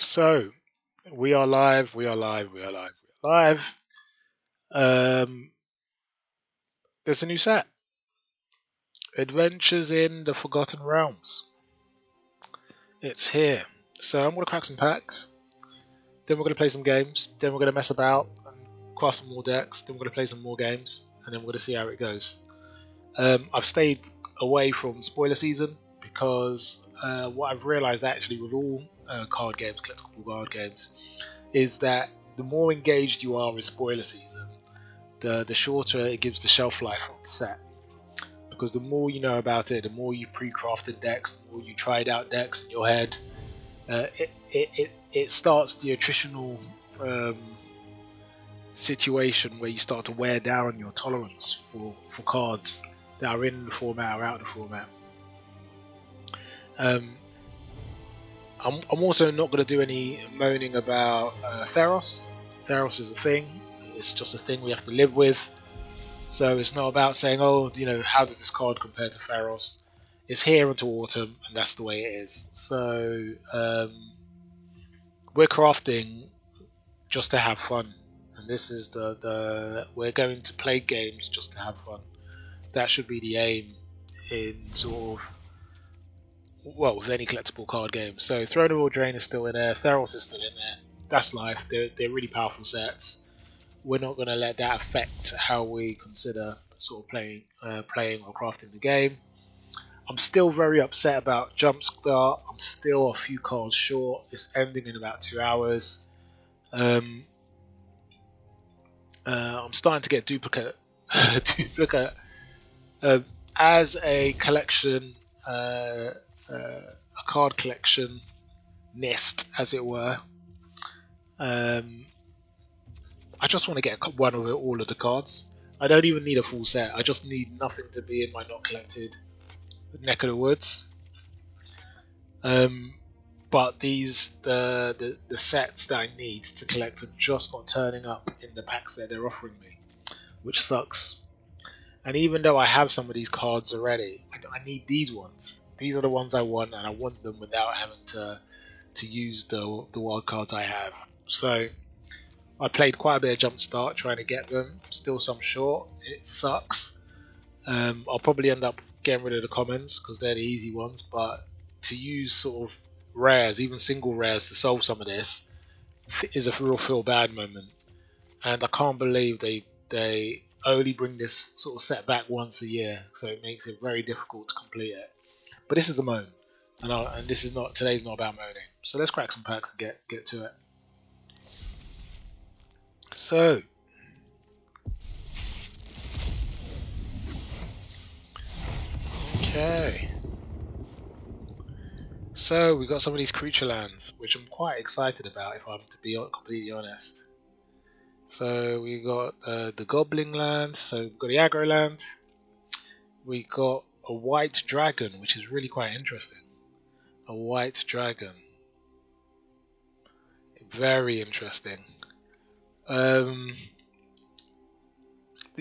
So we are live. We are live. We are live. We are live. Um, there's a new set, Adventures in the Forgotten Realms. It's here. So I'm gonna crack some packs. Then we're gonna play some games. Then we're gonna mess about and craft some more decks. Then we're gonna play some more games, and then we're gonna see how it goes. I've stayed away from spoiler season because what I've realised actually with all card games, collectible card games, is that the more engaged you are with spoiler season, the shorter it gives the shelf life of the set. Because the more you know about it, the more you pre-crafted decks, the more you tried out decks in your head, it starts the attritional um, situation where you start to wear down your tolerance for cards that are in the format or out of the format. I'm also not going to do any moaning about Theros. Theros is a thing. It's just a thing we have to live with. So it's not about saying, oh, how does this card compare to Theros? It's here until autumn, and that's the way it is. So we're crafting just to have fun, and this is we're going to play games just to have fun. That should be the aim in with any collectible card game. So Throne of Eldraine is still in there, Theros is still in there. That's life. They're really powerful sets. We're not going to let that affect how we consider sort of playing or crafting the game. I'm still very upset about Jumpstart. I'm still a few cards short. It's ending in about 2 hours. I'm starting to get duplicate as a collection, a card collection nest, as it were. I just want to get one of all of the cards. I don't even need a full set. I just need nothing to be in my not collected neck of the woods. But the sets that I need to collect are just not turning up in the packs that they're offering me, which sucks. And even though I have some of these cards already, I need these ones. These are the ones I want, and I want them without having to use the wild cards I have. So I played quite a bit of Jumpstart trying to get them. Still some short. It sucks. I'll probably end up getting rid of the commons because they're the easy ones. But to use sort of rares, even single rares, to solve some of this is a real feel bad moment. And I can't believe they only bring this sort of set back once a year, so it makes it very difficult to complete it. But this is a moan, and this is not today's not about moaning. So let's crack some packs and get to it. So, okay. So we got some of these creature lands, which I'm quite excited about, if I'm to be completely honest. So we got the Goblin land, so we've got the aggro land. We got a white dragon, which is really quite interesting. A white dragon. Very interesting. You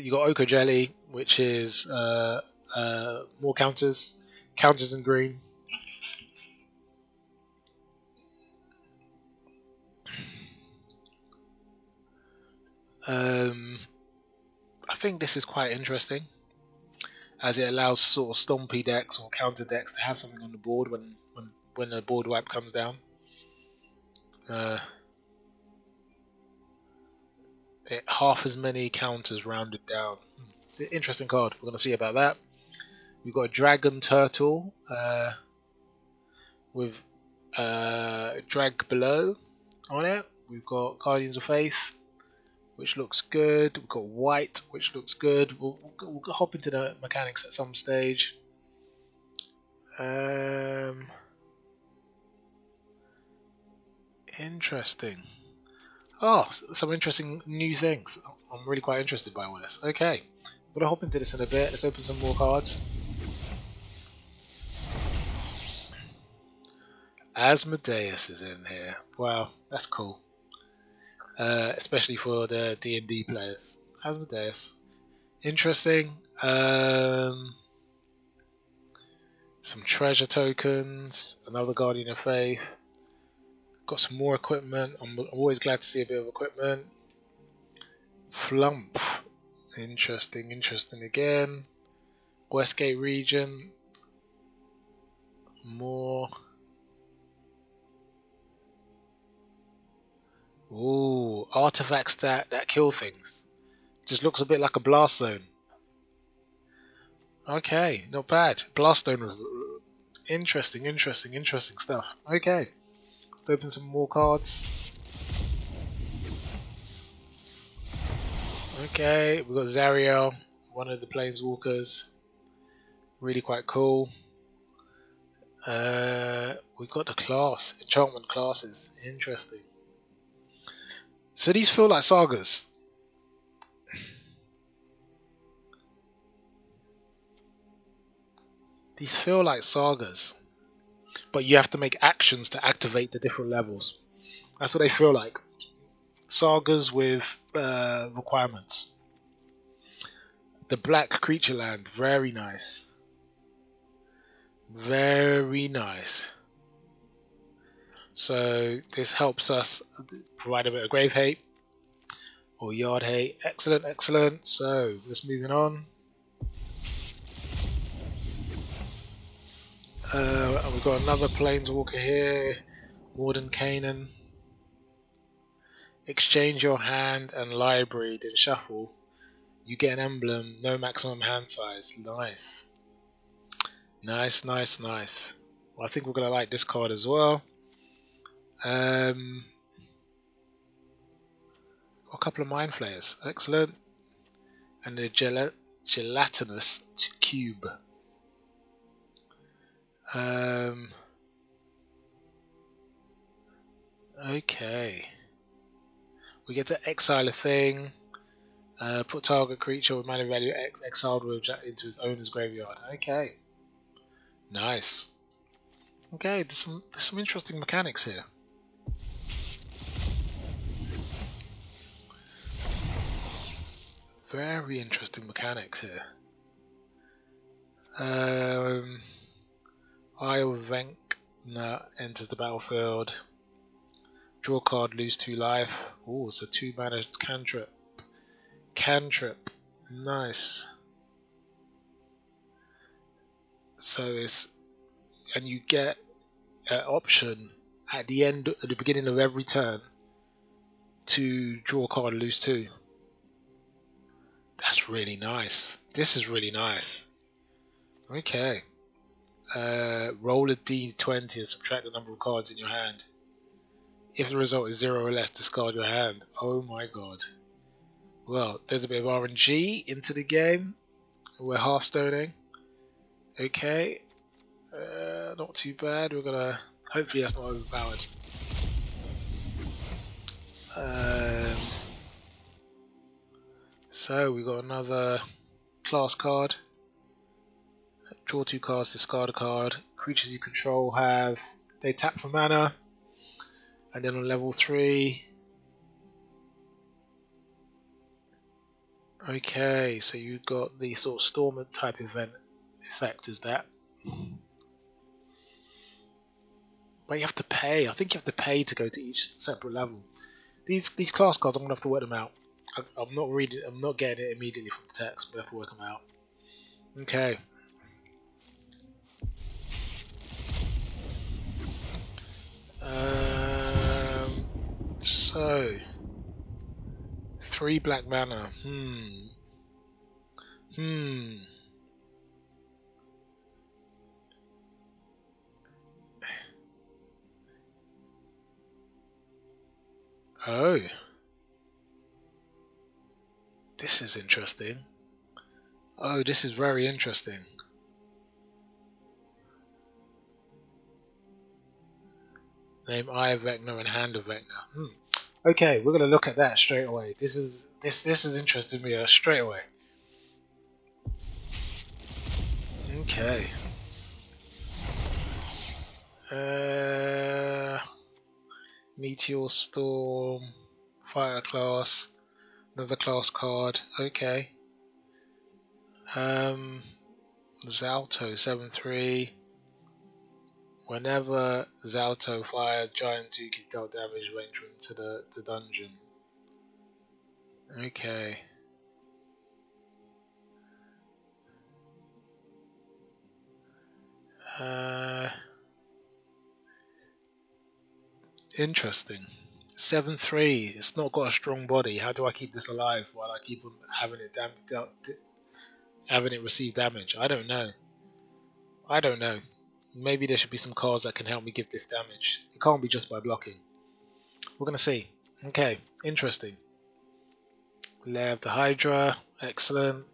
got Oko Jelly, which is more counters in green. I think this is quite interesting, as it allows sort of stompy decks or counter decks to have something on the board when the board wipe comes down. Half as many counters rounded down. Interesting card. We're going to see about that. We've got a Dragon Turtle with Drag Below on it. We've got Guardians of Faith, which looks good. We've got White, which looks good. We'll hop into the mechanics at some stage. Interesting. Oh, some interesting new things. I'm really quite interested by all this. Okay, we're going to hop into this in a bit. Let's open some more cards. Asmodeus is in here. Wow, that's cool. Especially for the D&D players. Asmodeus. Interesting. Some treasure tokens. Another Guardian of Faith. Got some more equipment. I'm always glad to see a bit of equipment. Flump. Interesting, interesting again. Westgate region. More. Ooh, artifacts that kill things. Just looks a bit like a blast zone. Okay, not bad. Blast zone was interesting, interesting stuff. Okay, let's open some more cards. Okay, we've got Zariel, one of the Planeswalkers. Really quite cool. We've got the class, enchantment classes. Interesting. So these feel like sagas. These feel like sagas. But you have to make actions to activate the different levels. That's what they feel like. Sagas with requirements. The black creature land, very nice. Very nice. So this helps us provide a bit of grave hate or yard hate. Excellent, excellent. So just moving on. We've got another Planeswalker here, Warden Kanan. Exchange your hand and library, then shuffle. You get an emblem, no maximum hand size. Nice. Nice, nice, nice. Well, I think we're going to like this card as well. A couple of Mind Flayers. Excellent. And the Gelatinous Cube. Okay. We get to exile a thing. Put target creature with mana value exiled into its owner's graveyard. Okay. Nice. Okay, there's some interesting mechanics here. Very interesting mechanics here. Eye of Vecna enters the battlefield. Draw a card, lose 2 life. Oh, it's a 2 mana cantrip. Cantrip. Nice. So and you get an option at the beginning of every turn to draw a card, lose 2. That's really nice. This is really nice. Okay. Roll a d20 and subtract the number of cards in your hand. If the result is 0 or less, discard your hand. Oh my god. Well, there's a bit of RNG into the game. We're half-stoning. Okay. Not too bad. We're gonna... Hopefully that's not overpowered. So we got another class card. Draw 2 cards, discard a card. Creatures you control they tap for mana. And then on level 3. Okay, so you've got the sort of storm type event effect, is that? But you have to pay. I think you have to pay to go to each separate level. These class cards, I'm gonna have to work them out. I'm not getting it immediately from the text. I'm gonna have to work them out. Okay. So 3 black mana. Oh. This is interesting. Oh, this is very interesting. Name Eye of Vecna and Hand of Vecna. Okay, we're gonna look at that straight away. This is interesting me straight away. Okay. Meteor Storm, Fire Class, another class card. Okay. Zalto 7/3. Whenever Zalto fires, Giant Duke is dealt damage when entering into the dungeon. Okay. Interesting. 7/3. It's not got a strong body. How do I keep this alive while I keep on having it having it receive damage? I don't know. I don't know. Maybe there should be some cards that can help me give this damage. It can't be just by blocking. We're gonna see. Okay, interesting. Lair of the Hydra, excellent.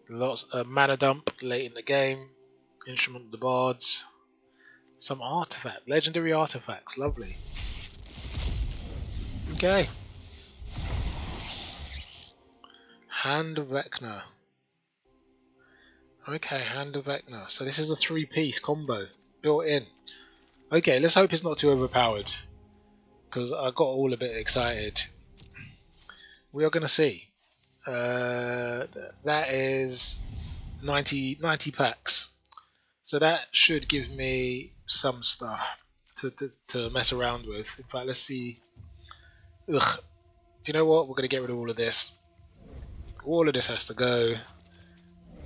Lots of mana dump late in the game. Instrument of the Bards. Some artifact, legendary artifacts, lovely. Okay. Hand of Vecna. Okay, Hand of Vecna. So this is a 3-piece combo built in. Okay, let's hope it's not too overpowered, because I got all a bit excited. We are going to see. That is 90 packs. So that should give me some stuff to mess around with. In fact, let's see. Ugh. Do you know what? We're going to get rid of all of this. All of this has to go.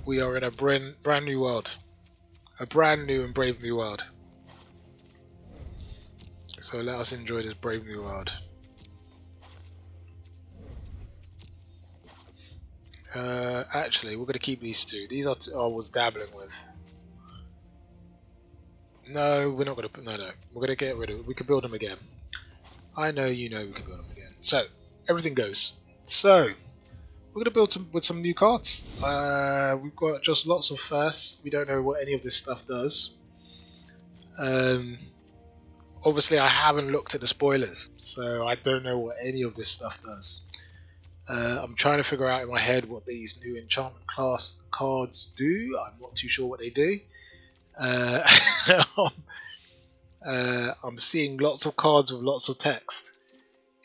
We are in a brand new world. A brand new and brave new world. So let us enjoy this brave new world. Actually, we're going to keep these two. These are two I was dabbling with. No, we're not going to put... No. We're going to get rid of it. We can build them again. I know you know we can build them again. So, everything goes. So, we're going to build with some new cards. We've got just lots of firsts. We don't know what any of this stuff does. Obviously, I haven't looked at the spoilers, so I don't know what any of this stuff does. I'm trying to figure out in my head what these new enchantment class cards do. I'm not too sure what they do. I'm seeing lots of cards with lots of text.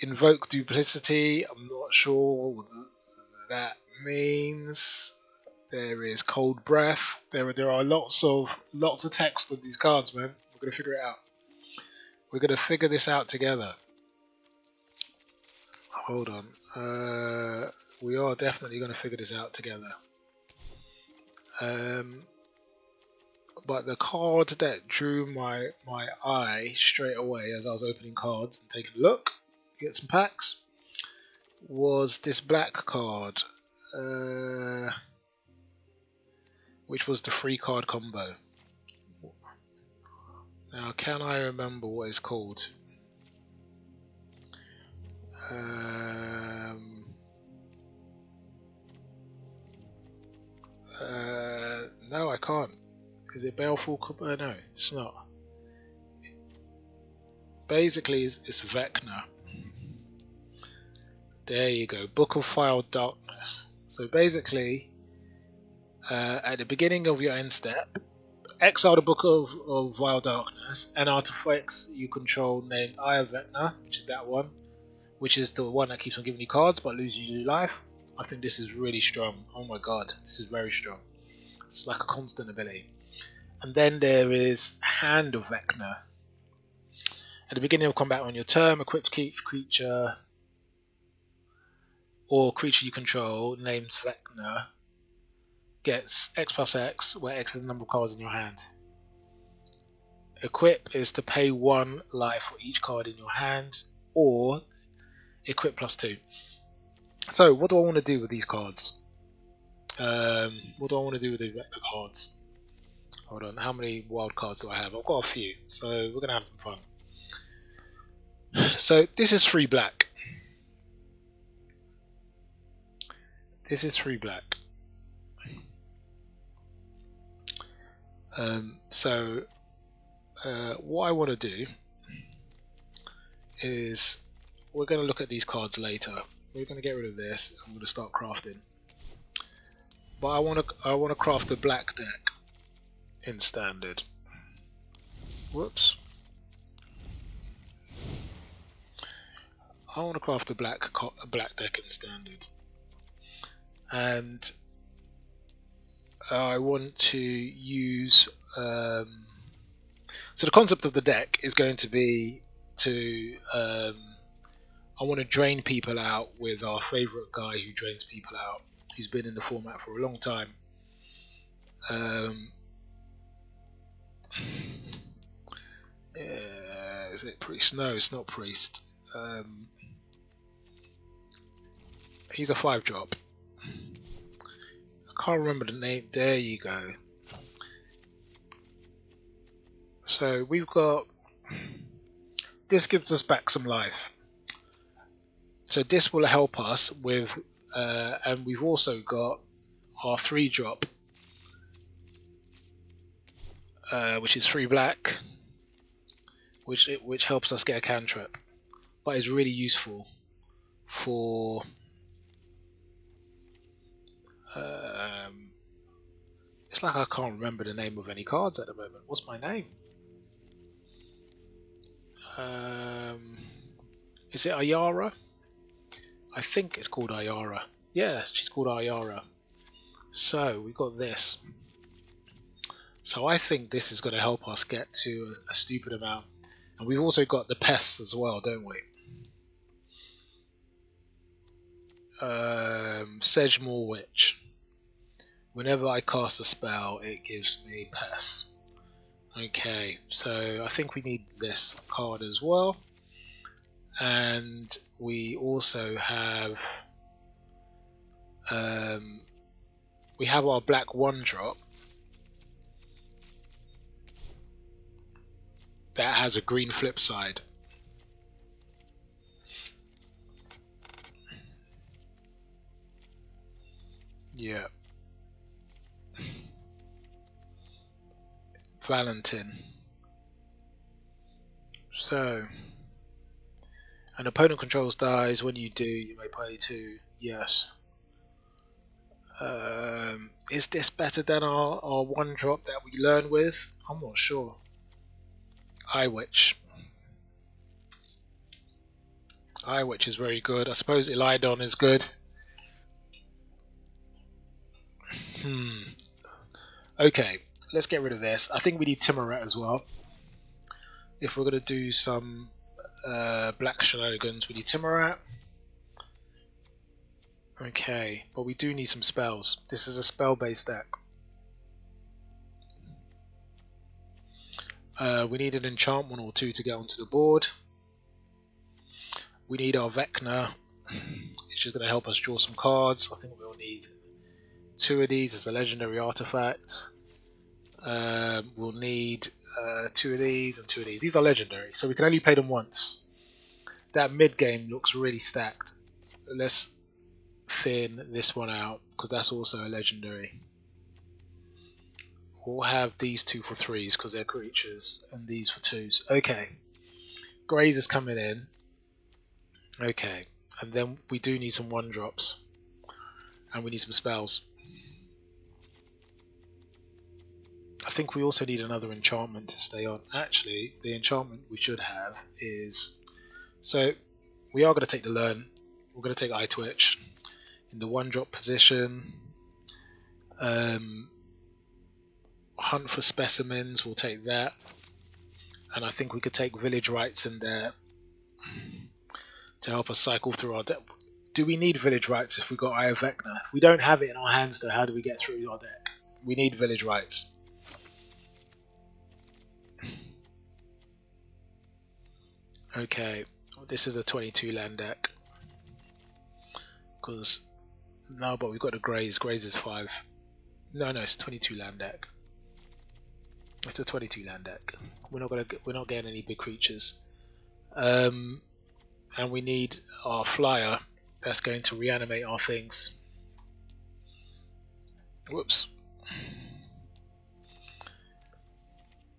Invoke Duplicity. I'm not sure what that means. There is Cold Breath. There are lots of text on these cards, man. We're gonna figure it out. We're gonna figure this out together. Hold on. We are definitely gonna figure this out together. But the card that drew my eye straight away as I was opening cards and taking a look, get some packs, was this black card, which was the 3-card combo. Now, can I remember what it's called? No, I can't. Is it Baleful? No, it's not. Basically, it's Vecna. There you go. Book of Fire Darkness. So basically, at the beginning of your end step, exile the Book of Vile Darkness and artifacts you control named Eye of Vecna, which is that one, which is the one that keeps on giving you cards but loses you life. I think this is really strong. Oh my god, this is very strong. It's like a constant ability. And then there is Hand of Vecna. At the beginning of combat on your turn, equipped creature or creature you control named Vecna gets X+X, where X is the number of cards in your hand. Equip is to pay 1 life for each card in your hand, or equip +2. So, what do I want to do with these cards? What do I want to do with the Vecna cards? Hold on, how many wild cards do I have? I've got a few, so we're going to have some fun. So, this is 3 black. This is 3 black. What I want to do is we're going to look at these cards later. We're going to get rid of this. I'm going to start crafting. But I want to craft the black deck in standard. Whoops. I want to craft the black deck in standard, and I want to use So the concept of the deck is going to be to I want to drain people out with our favourite guy who drains people out, who's been in the format for a long time. Is it Priest? No, it's not Priest. He's a 5-drop. I can't remember the name. There you go. So we've got... This gives us back some life. So this will help us with... and we've also got our 3-drop, which is 3 black, which helps us get a cantrip, but is really useful for it's like I can't remember the name of any cards at the moment. What's my name? Is it Ayara? I think it's called Ayara. Yeah, she's called Ayara. So we've got this. So I think this is going to help us get to a stupid amount. And we've also got the pests as well, don't we? Sedgemoor Witch. Whenever I cast a spell, it gives me pests. Okay, so I think we need this card as well. And we also have our black 1-drop that has a green flip side. Yeah. Valentin. So, an opponent controls dies. When you do, you may pay 2. Yes. Is this better than our 1-drop that we learn with? I'm not sure. Witch is very good. I suppose Elidon is good. Okay, let's get rid of this. I think we need Timoret as well. If we're going to do some black shenanigans, we need Timoret. Okay, but we do need some spells. This is a spell-based deck. We need an enchantment or 2 to get onto the board. We need our Vecna. It's just going to help us draw some cards. I think we'll need 2 of these as a legendary artifact. We'll need 2 of these and 2 of these. These are legendary, so we can only play them once. That mid-game looks really stacked. Let's thin this one out, because that's also a legendary. We'll have these 2 for 3s, because they're creatures, and these for 2s. Okay. Graze is coming in. Okay. And then we do need some 1-drops. And we need some spells. I think we also need another enchantment to stay on. Actually, the enchantment we should have is... So, we are going to take the learn. We're going to take Eye Twitch in the 1-drop position. Hunt for specimens, we'll take that. And I think we could take Village Rites in there to help us cycle through our deck. Do we need Village Rites if we got Eye of Vecna? If we don't have it in our hands, though, how do we get through our deck? We need Village Rites. Okay, this is a 22 land deck. Because no, but we've got a Graze. Graze is 5. No, it's a 22 land deck. It's a 22 land deck. We're not getting any big creatures. And we need our flyer that's going to reanimate our things. Whoops.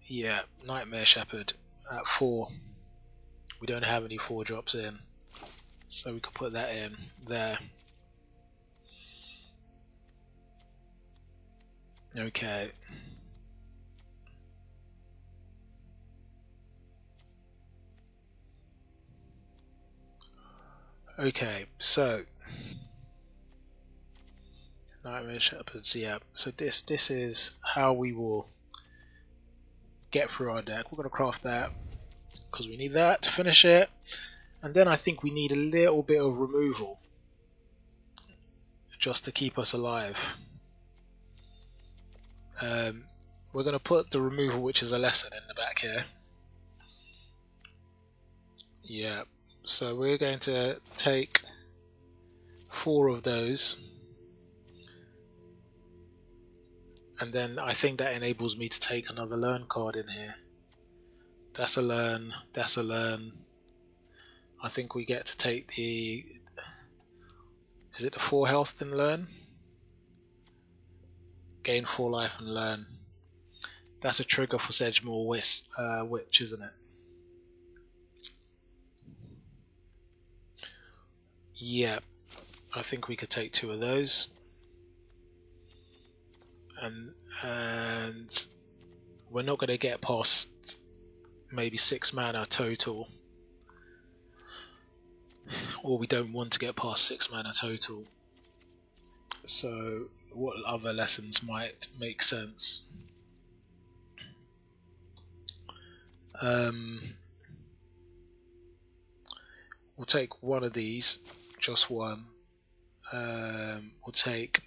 Yeah, Nightmare Shepherd at 4. We don't have any 4-drops in, so we could put that in there. Okay. Okay, so Nightmare Shepherds, yeah. So this is how we will get through our deck. We're going to craft that because we need that to finish it. And then I think we need a little bit of removal just to keep us alive. We're going to put the removal, which is a lesson, in the back here. Yeah, so we're going to take 4 of those. And then I think that enables me to take another learn card in here. That's a learn, that's a learn. I think we get to take the... Is it the 4 health and learn? Gain 4 life and learn. That's a trigger for Sedgemoor Witch, isn't it? Yeah, I think we could take 2 of those. And we're not going to get past maybe 6 mana total. Or we don't want to get past 6 mana total. So what other lessons might make sense? We'll take one of these, just one. We'll take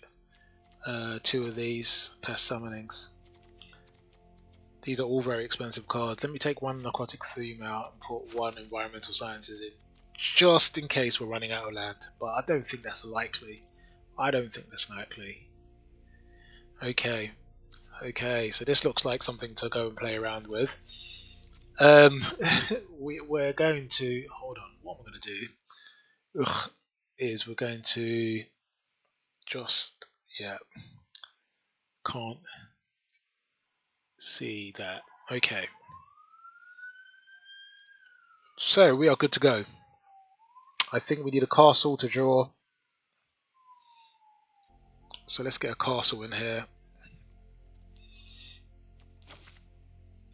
2 of these pest summonings. These are all very expensive cards. Let me take 1 Narcotic Fume out and put 1 Environmental Sciences in, just in case we're running out of land. But I don't think that's likely. I don't think that's likely. Okay, so this looks like something to go and play around with. We're going to... Hold on, what am I going to do? Is we're going to just... Yeah. Can't see that. Okay. So we are good to go. I think we need a castle to draw. So let's get a castle in here.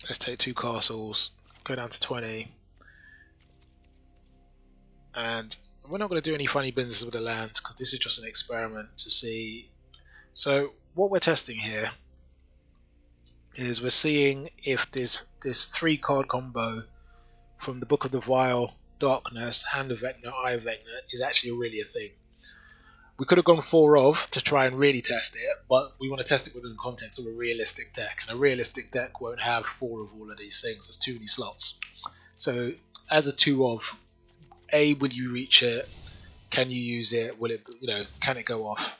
Let's take 2 castles, go down to 20. And we're not going to do any funny business with the land because this is just an experiment to see. So what we're testing here is we're seeing if this 3-card combo from the Book of the Vile, Darkness, Hand of Vecna, Eye of Vecna is actually really a thing. We could have gone 4 of to try and really test it, but we want to test it within the context of a realistic deck, and a realistic deck won't have 4 of all of these things. There's too many slots. So as a 2 of, will you reach it? Can you use it? Will it, can it go off?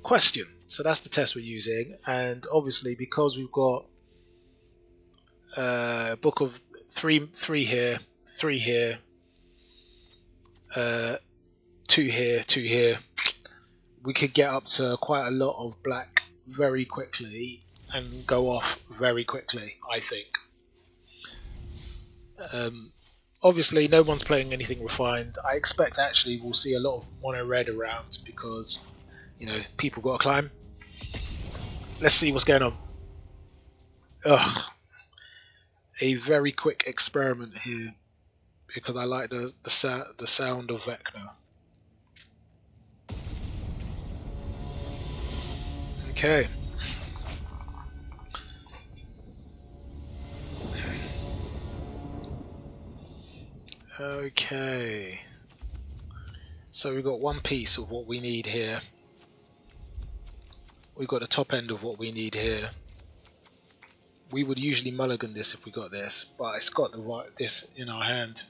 Question. So that's the test we're using, and obviously because we've got book of 3 here, 3 here, 2 here, 2 here, we could get up to quite a lot of black very quickly and go off very quickly, I think. Obviously no one's playing anything refined. I expect actually we'll see a lot of mono red around because people got to climb. Let's see what's going on. A very quick experiment here because I like the sound of Vecna. Okay. Okay. So we've got one piece of what we need here. We've got the top end of what we need here. We would usually mulligan this if we got this, but it's got this in our hand.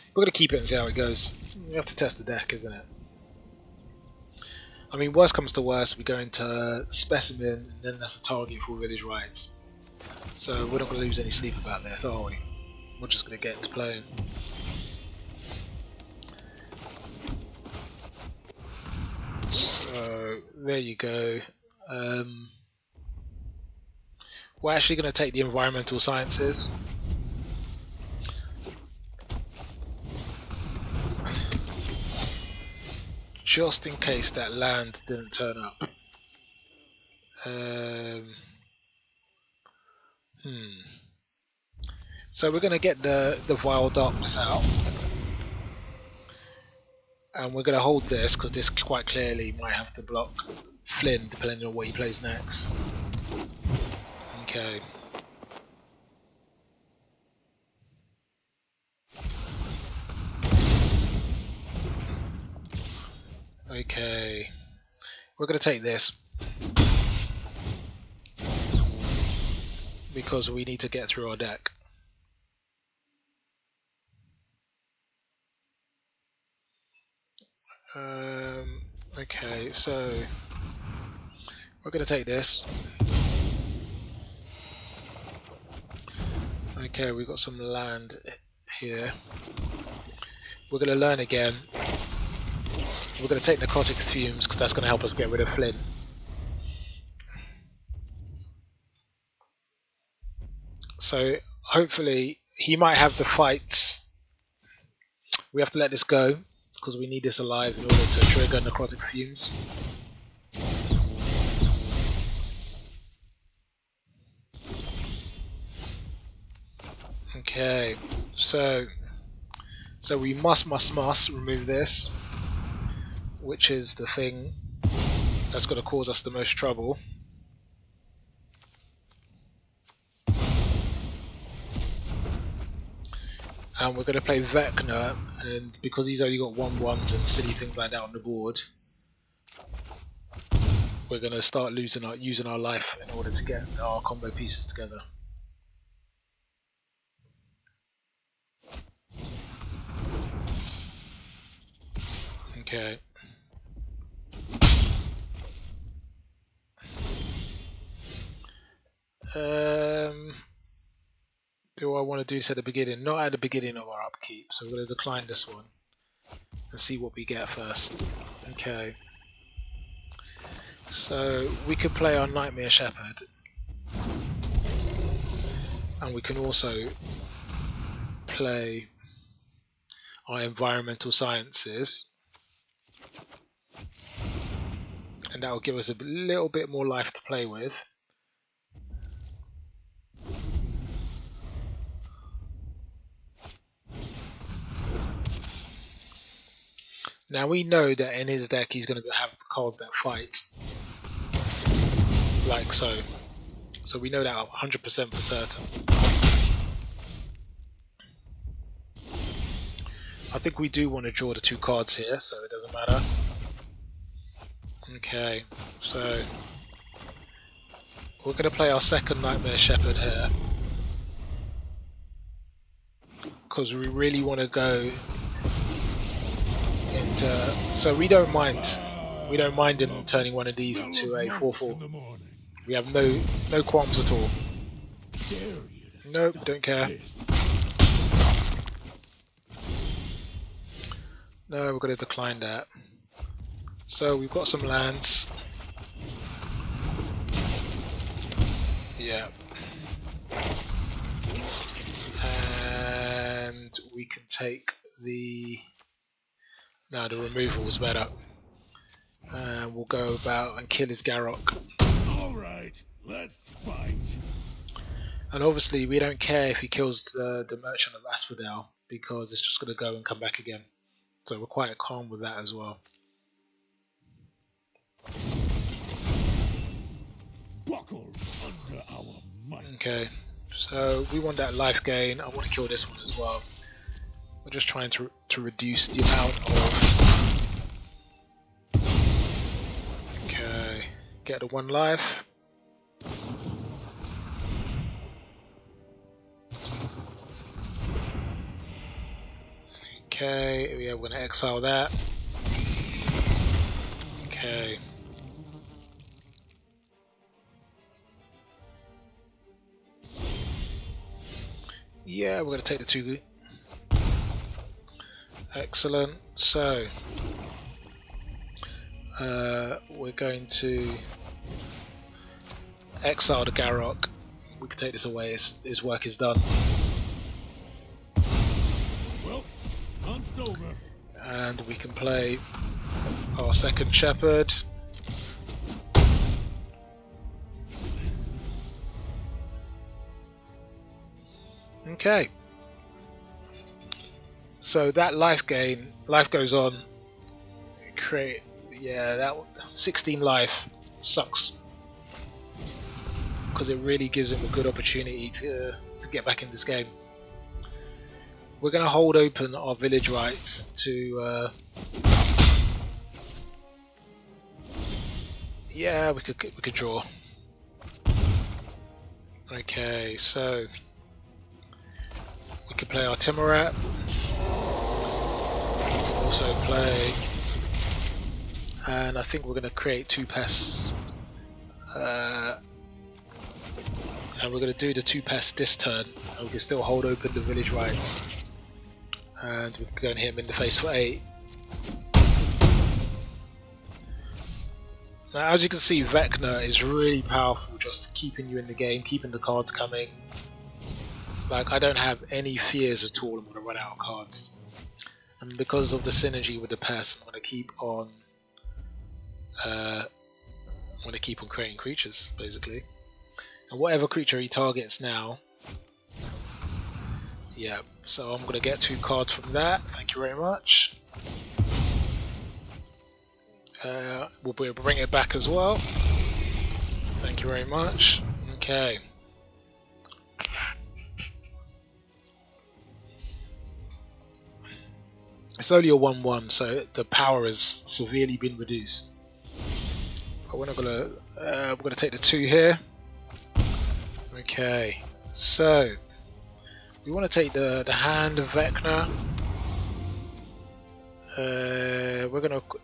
We're going to keep it and see how it goes. We have to test the deck, isn't it? I mean, worst comes to worst, we go into Specimen, and then that's a target for Village Rites. So we're not going to lose any sleep about this, are we? We're just going to get into playing. So there you go. We're actually going to take the Environmental Sciences. Just in case that land didn't turn up. So we're going to get the Vile Darkness out. And we're going to hold this because this quite clearly might have to block Flynn depending on what he plays next. Okay. Okay, we're going to take this because we need to get through our deck. Okay, so we're going to take this. Okay, we've got some land here. We're going to learn again. We're going to take necrotic fumes because that's going to help us get rid of Flynn. So hopefully he might have the fights. We have to let this go because we need this alive in order to trigger necrotic fumes. Okay, so we must remove this, which is the thing that's going to cause us the most trouble. And we're going to play Vecna, and because he's only got 1/1s and silly things like that on the board, we're going to start using our life in order to get our combo pieces together. Okay. Do I want to do this at the beginning? Not at the beginning of our upkeep, so we're going to decline this one and see what we get first. Okay. So we could play our Nightmare Shepherd, and we can also play our Environmental Sciences, and that will give us a little bit more life to play with. Now we know that in his deck he's going to have cards that fight, like so. So we know that 100% for certain. I think we do want to draw the 2 cards here, so it doesn't matter. Okay, so we're going to play our second Nightmare Shepherd here, because we really want to go into... So we don't mind him turning one of these into a 4/4. We have no qualms at all. Nope, don't care. No, we're going to decline that. So we've got some lands. Yeah. And we can take the... No, the removal is better. And we'll go about and kill his Garrock. Alright, let's fight. And obviously we don't care if he kills the Merchant of Asphodel, because it's just going to go and come back again. So we're quite calm with that as well. Buckle under our might. Okay, so we want that life gain. I want to kill this one as well. We're just trying to reduce the amount of... Okay, get the 1 life. Okay, yeah, we're going to exile that. Okay. Yeah, we're going to take the 2. Excellent. So, we're going to exile the Garrock. We can take this away, his work is done. Well, hunt's over. And we can play our second Shepherd. Okay. So that life goes on. Create, yeah, that 16 life sucks, because it really gives him a good opportunity to get back in this game. We're going to hold open our village rights to Yeah, we could draw. Okay, so we could play our Timorat. Also play, and I think we're going to create 2 pests. And we're going to do the 2 pests this turn, and we can still hold open the village rights. And we can go and hit him in the face for 8. Now, as you can see, Vecna is really powerful, just keeping you in the game, keeping the cards coming. Like, I don't have any fears at all I'm going to run out of cards. And because of the synergy with the pests, I'm going to keep on creating creatures, basically. And whatever creature he targets now, yeah, so I'm going to get 2 cards from that. Thank you very much. We'll bring it back as well. Thank you very much. Okay. It's only a 1/1, so the power has severely been reduced. But we're gonna take the 2 here. Okay, so we want to take the hand of Vecna.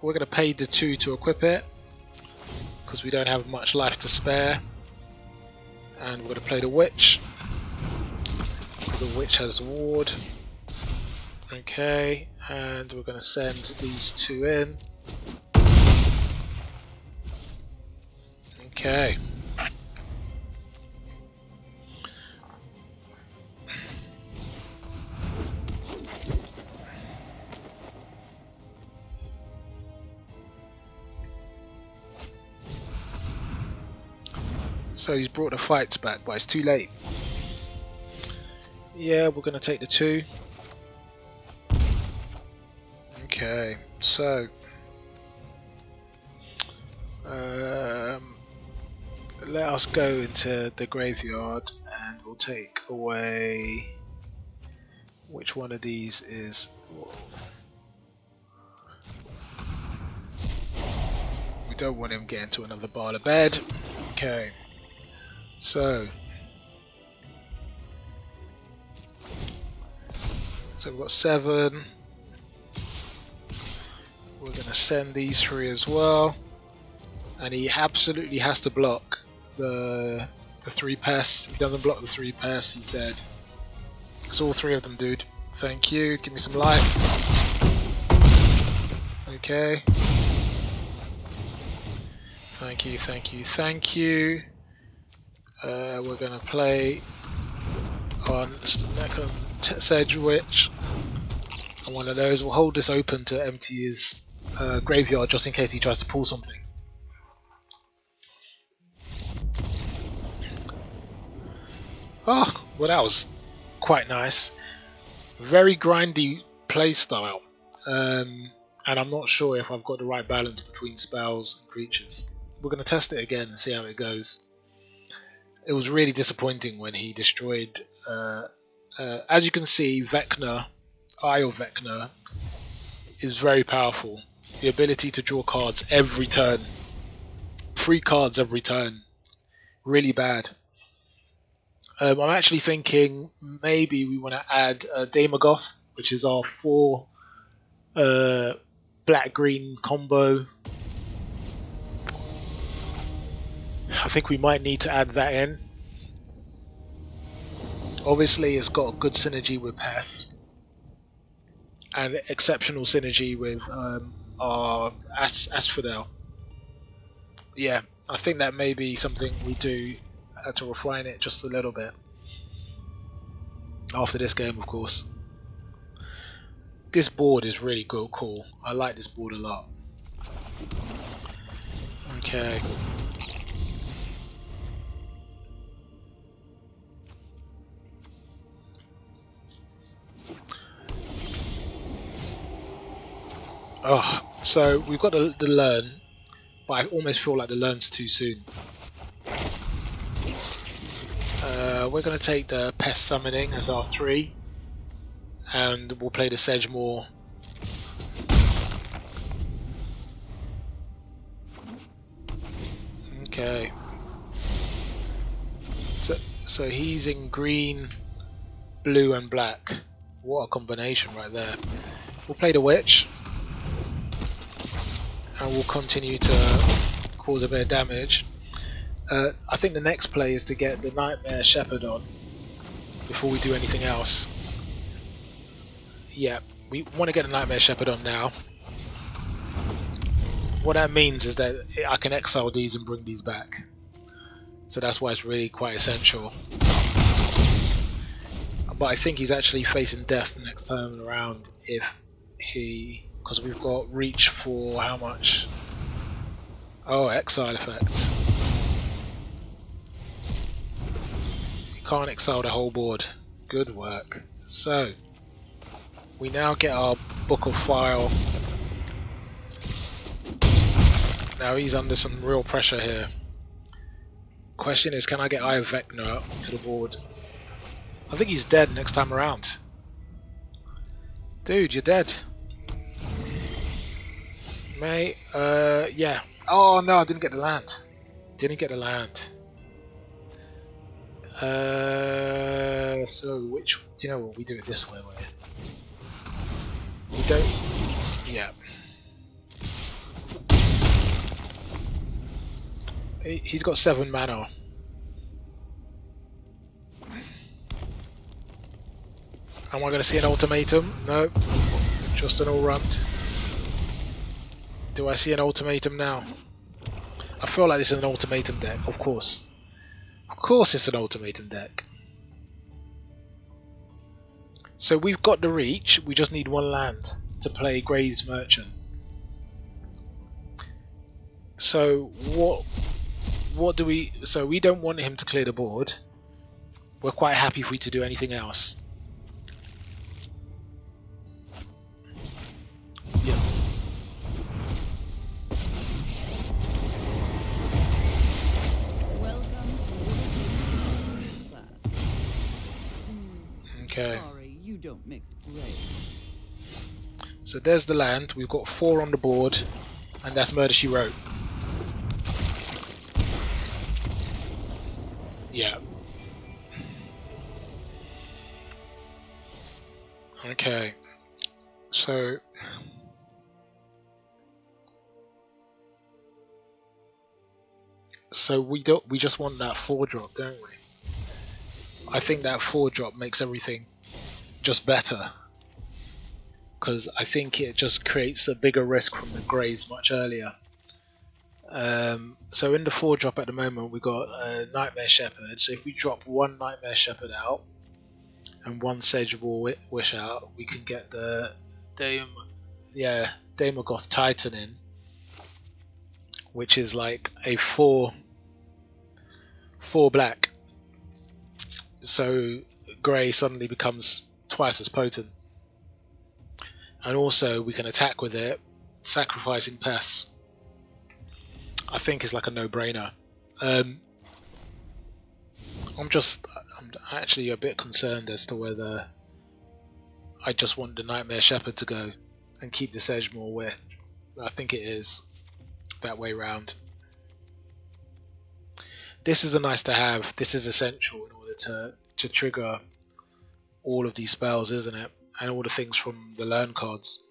We're gonna pay the 2 to equip it because we don't have much life to spare, and we're gonna play the witch. The witch has ward. Okay, and we're gonna send these 2 in. Okay. So he's brought the fights back, but it's too late. Yeah, we're going to take the 2. Okay, so let us go into the graveyard and we'll take away which one of these is. We don't want him getting to another pile of bed. Okay. So we've got 7. We're going to send these 3 as well, and he absolutely has to block the 3 pests. If he doesn't block the 3 pests, he's dead. It's all 3 of them, dude. Thank you. Give me some life. Okay. Thank you. Thank you. Thank you. We're going to play on Sedge Witch, and one of those. We'll hold this open to empty his graveyard just in case he tries to pull something. Oh, well, that was quite nice. Very grindy playstyle, and I'm not sure if I've got the right balance between spells and creatures. We're going to test it again and see how it goes. It was really disappointing when he destroyed. As you can see, Vecna, Eye of Vecna, is very powerful. The ability to draw cards every turn, 3 cards every turn, really bad. I'm actually thinking maybe we want to add Demagoth, which is our 4 black-green combo. I think we might need to add that in. Obviously, it's got a good synergy with pests and exceptional synergy with our Asphodel. Yeah, I think that may be something we do to refine it just a little bit after this game, of course. This board is really cool. I like this board a lot. Okay. Oh, so we've got the learn, but I almost feel like the learn's too soon. We're going to take the Pest Summoning as our 3, and we'll play the Sedgemoor. Okay. So he's in green, blue and black. What a combination right there. We'll play the witch. And we'll continue to cause a bit of damage. I think the next play is to get the Nightmare Shepherd on before we do anything else. Yeah, we want to get the Nightmare Shepherd on now. What that means is that I can exile these and bring these back. So that's why it's really quite essential. But I think he's actually facing death next time around if he... because we've got reach for how much? Oh, exile effect. You can't exile the whole board. Good work. So, we now get our Book of File. Now he's under some real pressure here. Question is, can I get Eye of Vecna to the board? I think he's dead next time around. Dude, you're dead. Mate, yeah. Oh no, I didn't get the land. Didn't get the land. So which, do you know what, we do it this way, we don't, yeah. He's got 7 mana. Am I going to see an ultimatum? No, just an all-round. Do I see an ultimatum now? I feel like this is an ultimatum deck, of course. Of course it's an ultimatum deck. So we've got the reach, we just need 1 land to play Grey's Merchant. So what do we... so we don't want him to clear the board. We're quite happy for you to do anything else. Yeah. Okay. Sorry, you don't make the grade. So there's the land. We've got 4 on the board, and that's Murder She Wrote. Yeah. Okay. So we just want that 4-drop, don't we? I think that 4-drop makes everything just better, because I think it just creates a bigger risk from the greys much earlier. So in the 4-drop at the moment we got a Nightmare Shepherd, so if we drop 1 Nightmare Shepherd out and 1 Sageable Wish out, we can get the Daemogoth Titan in, which is like a 4 black. So grey suddenly becomes twice as potent. And also we can attack with it, sacrificing pests. I think is like a no-brainer. I'm actually a bit concerned as to whether I just want the Nightmare Shepherd to go and keep the Sedgemoor Witch. I think it is that way round. This is a nice to have. This is essential in order to trigger all of these spells, isn't it? And all the things from the learn cards.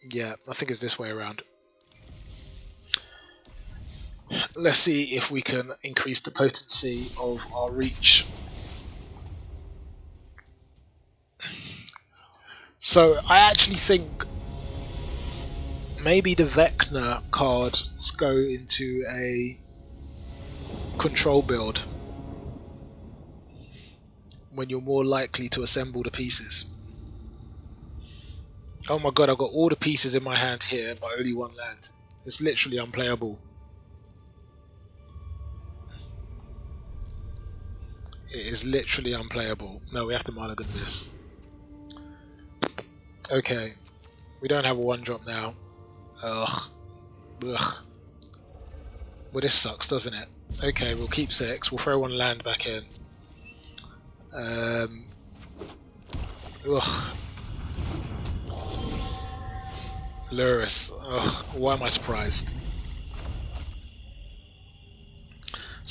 Yeah, I think it's this way around. Let's see if we can increase the potency of our reach. So I actually think maybe the Vecna cards go into a control build when you're more likely to assemble the pieces. Oh my god, I've got all the pieces in my hand here but only 1 land. It's literally unplayable. It is literally unplayable. No, we have to mulligan this. Okay. We don't have a 1-drop now. Ugh. Ugh. Well, this sucks, doesn't it? Okay, we'll keep 6. We'll throw 1 land back in. Ugh. Luris. Ugh. Why am I surprised?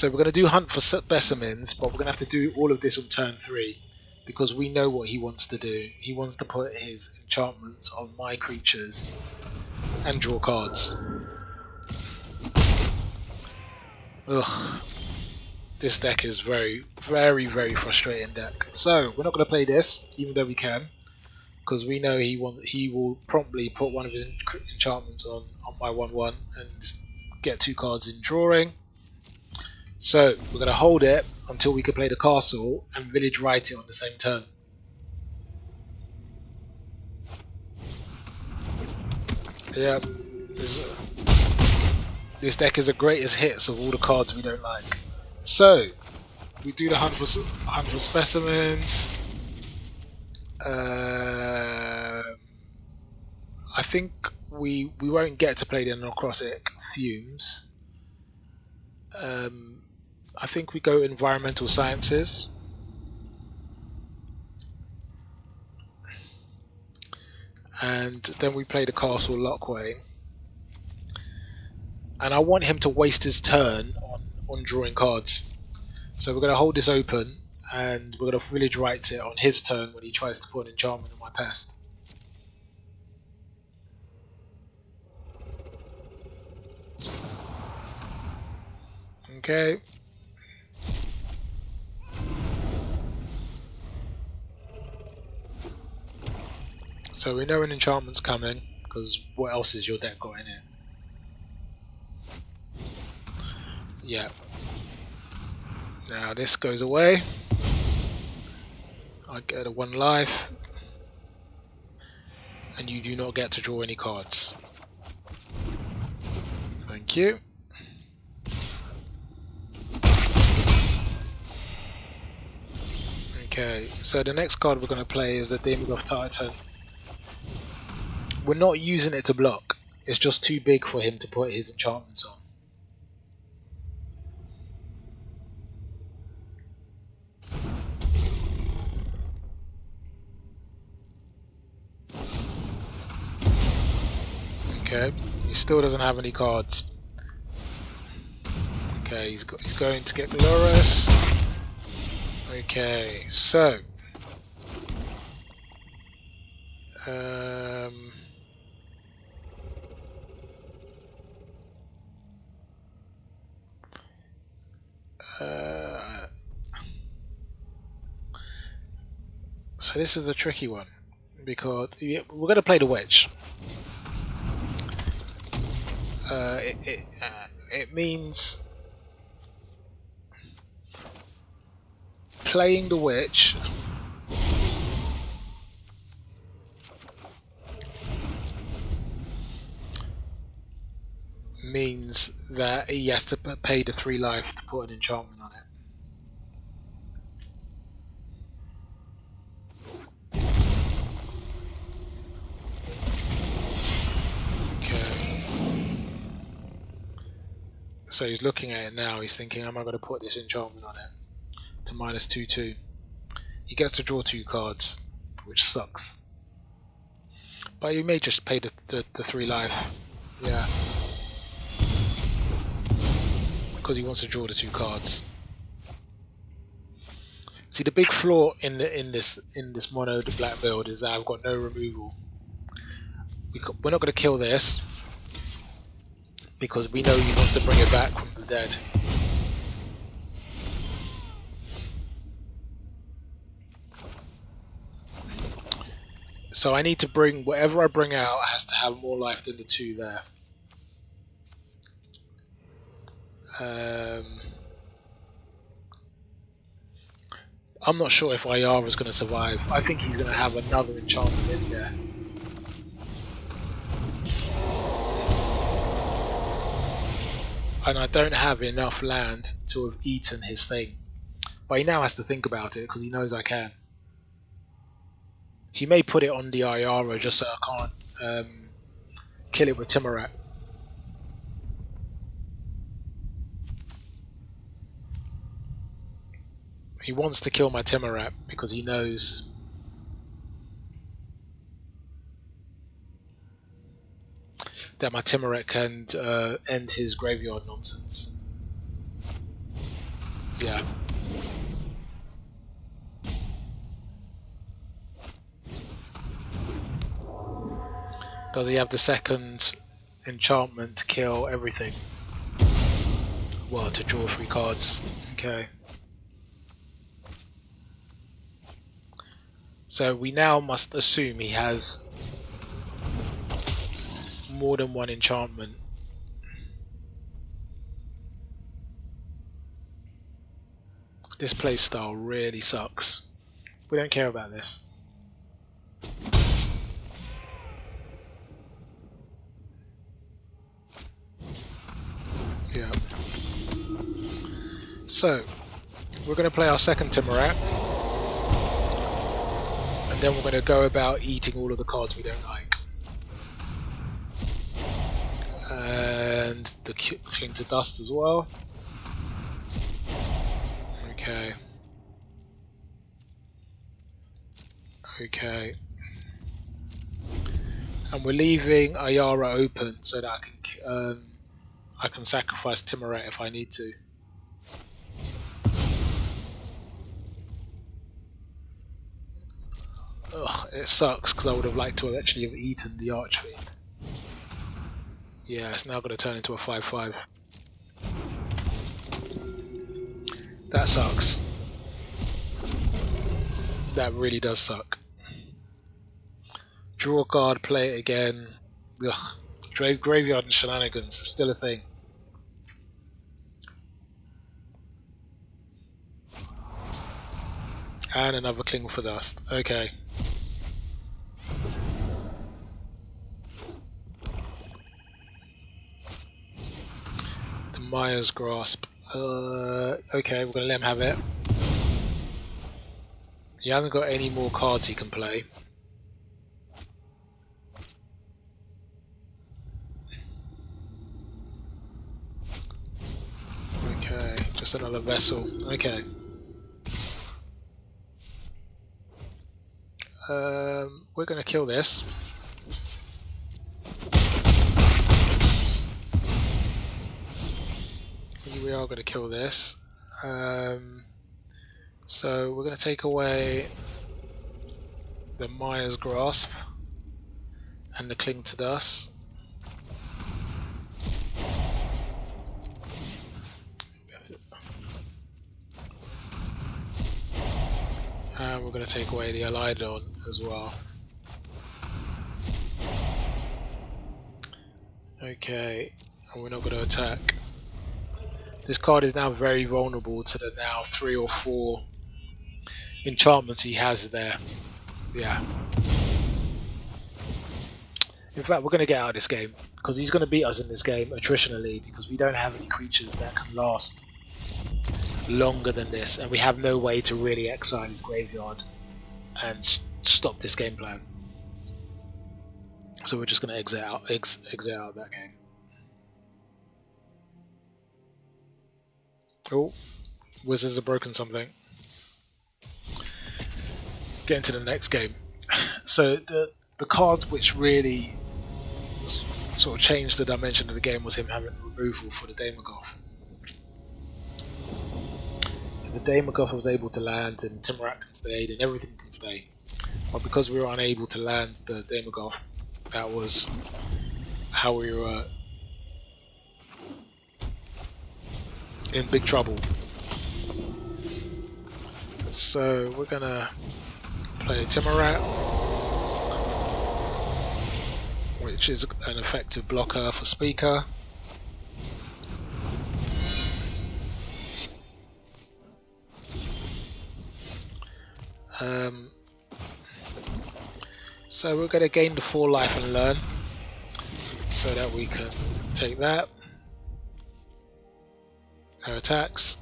So we're going to do hunt for specimens, but we're going to have to do all of this on turn 3 because we know what he wants to do. He wants to put his enchantments on my creatures and draw cards. Ugh. This deck is very, very, very frustrating deck. So we're not going to play this, even though we can, because we know he will promptly put one of his enchantments on my 1/1 and get 2 cards in drawing. So we're going to hold it until we can play the castle and village right it on the same turn. Yeah, this deck is the greatest hits of all the cards we don't like. So we do the hunt for specimens. I think we won't get to play the necrotic fumes. I think we go environmental sciences. And then we play the castle Lockway. And I want him to waste his turn on drawing cards. So we're going to hold this open and we're going to village right it on his turn when he tries to put an enchantment on my pest. Okay. So we know an enchantment's coming, because what else is your deck got in it? Yeah. Now this goes away. I get a 1 life. And you do not get to draw any cards. Thank you. Okay, so the next card we're going to play is the Daemogoth Titan. We're not using it to block. It's just too big for him to put his enchantments on. Okay, he still doesn't have any cards. Okay, he's going to get Dolores. Okay, so so this is a tricky one because we're going to play the wedge. It means playing the witch means that he has to pay the 3 life to put an enchantment on it. So he's looking at it now, he's thinking, am I going to put this enchantment on it to -2/2? He gets to draw 2 cards, which sucks. But he may just pay the 3 life, yeah. Because he wants to draw the 2 cards. See, the big flaw in this mono black build is that I've got no removal. We're not going to kill this, because we know he wants to bring it back from the dead. So I need to bring, whatever I bring out has to have more life than the 2 there. I'm not sure if Ayara's going to survive. I think he's going to have another enchantment in there. And I don't have enough land to have eaten his thing. But he now has to think about it because he knows I can. He may put it on the Ayara just so I can't kill it with Timorat. He wants to kill my Timorat because he knows that my Timorat can end his graveyard nonsense. Yeah. Does he have the second enchantment to kill everything? Well, to draw 3 cards. Okay. So we now must assume he has more than 1 enchantment. This playstyle really sucks. We don't care about this. Yeah. So, we're going to play our second Timorat. And then we're going to go about eating all of the cards we don't like. And the Cling to Dust as well. Okay. Okay. And we're leaving Ayara open so that I can sacrifice Timorat if I need to. Ugh, it sucks because I would have liked to actually have eaten the Archfiend. Yeah, it's now going to turn into a 5/5. That sucks. That really does suck. Draw a card, play it again. Ugh. Graveyard and shenanigans are still a thing. And another Cling for Dust. Okay. The Maya's Grasp. Okay, we're going to let him have it. He hasn't got any more cards he can play. Okay, just another vessel. Okay. We're going to kill this. We are going to kill this. So we're going to take away the Maya's Grasp and the Cling to Dust. And we're going to take away the Alidon as well. Okay, and we're not going to attack. This card is now very vulnerable to the now 3 or 4 enchantments he has there. Yeah. In fact, we're going to get out of this game because he's going to beat us in this game attritionally because we don't have any creatures that can last longer than this, and we have no way to really exile his graveyard and stop this game plan. So we're just going to exit out of that game. Oh, Wizards have broken something. Get into the next game. So the card which really sort of changed the dimension of the game was him having removal for the Daemogoth. The Daemogoth was able to land, and Timorat can stay, and everything can stay. But because we were unable to land the Daemogoth, that was how we were in big trouble. So we're gonna play Timorat, which is an effective blocker for Speaker. So we're going to gain the 4 life and learn, so that we can take that. No attacks.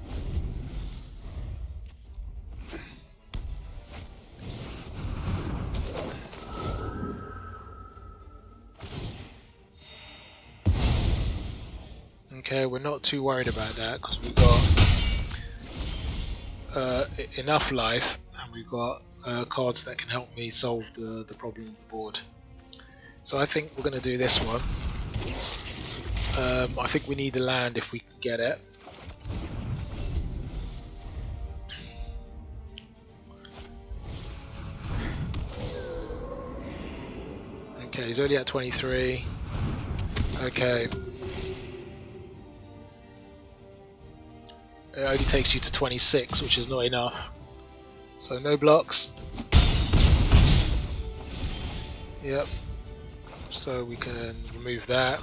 Okay, we're not too worried about that because we've got enough life, and we've got cards that can help me solve the problem on the board. So I think we're going to do this one. I think we need the land if we can get it. Okay, he's only at 23. Okay. It only takes you to 26, which is not enough. So no blocks. Yep. So we can remove that.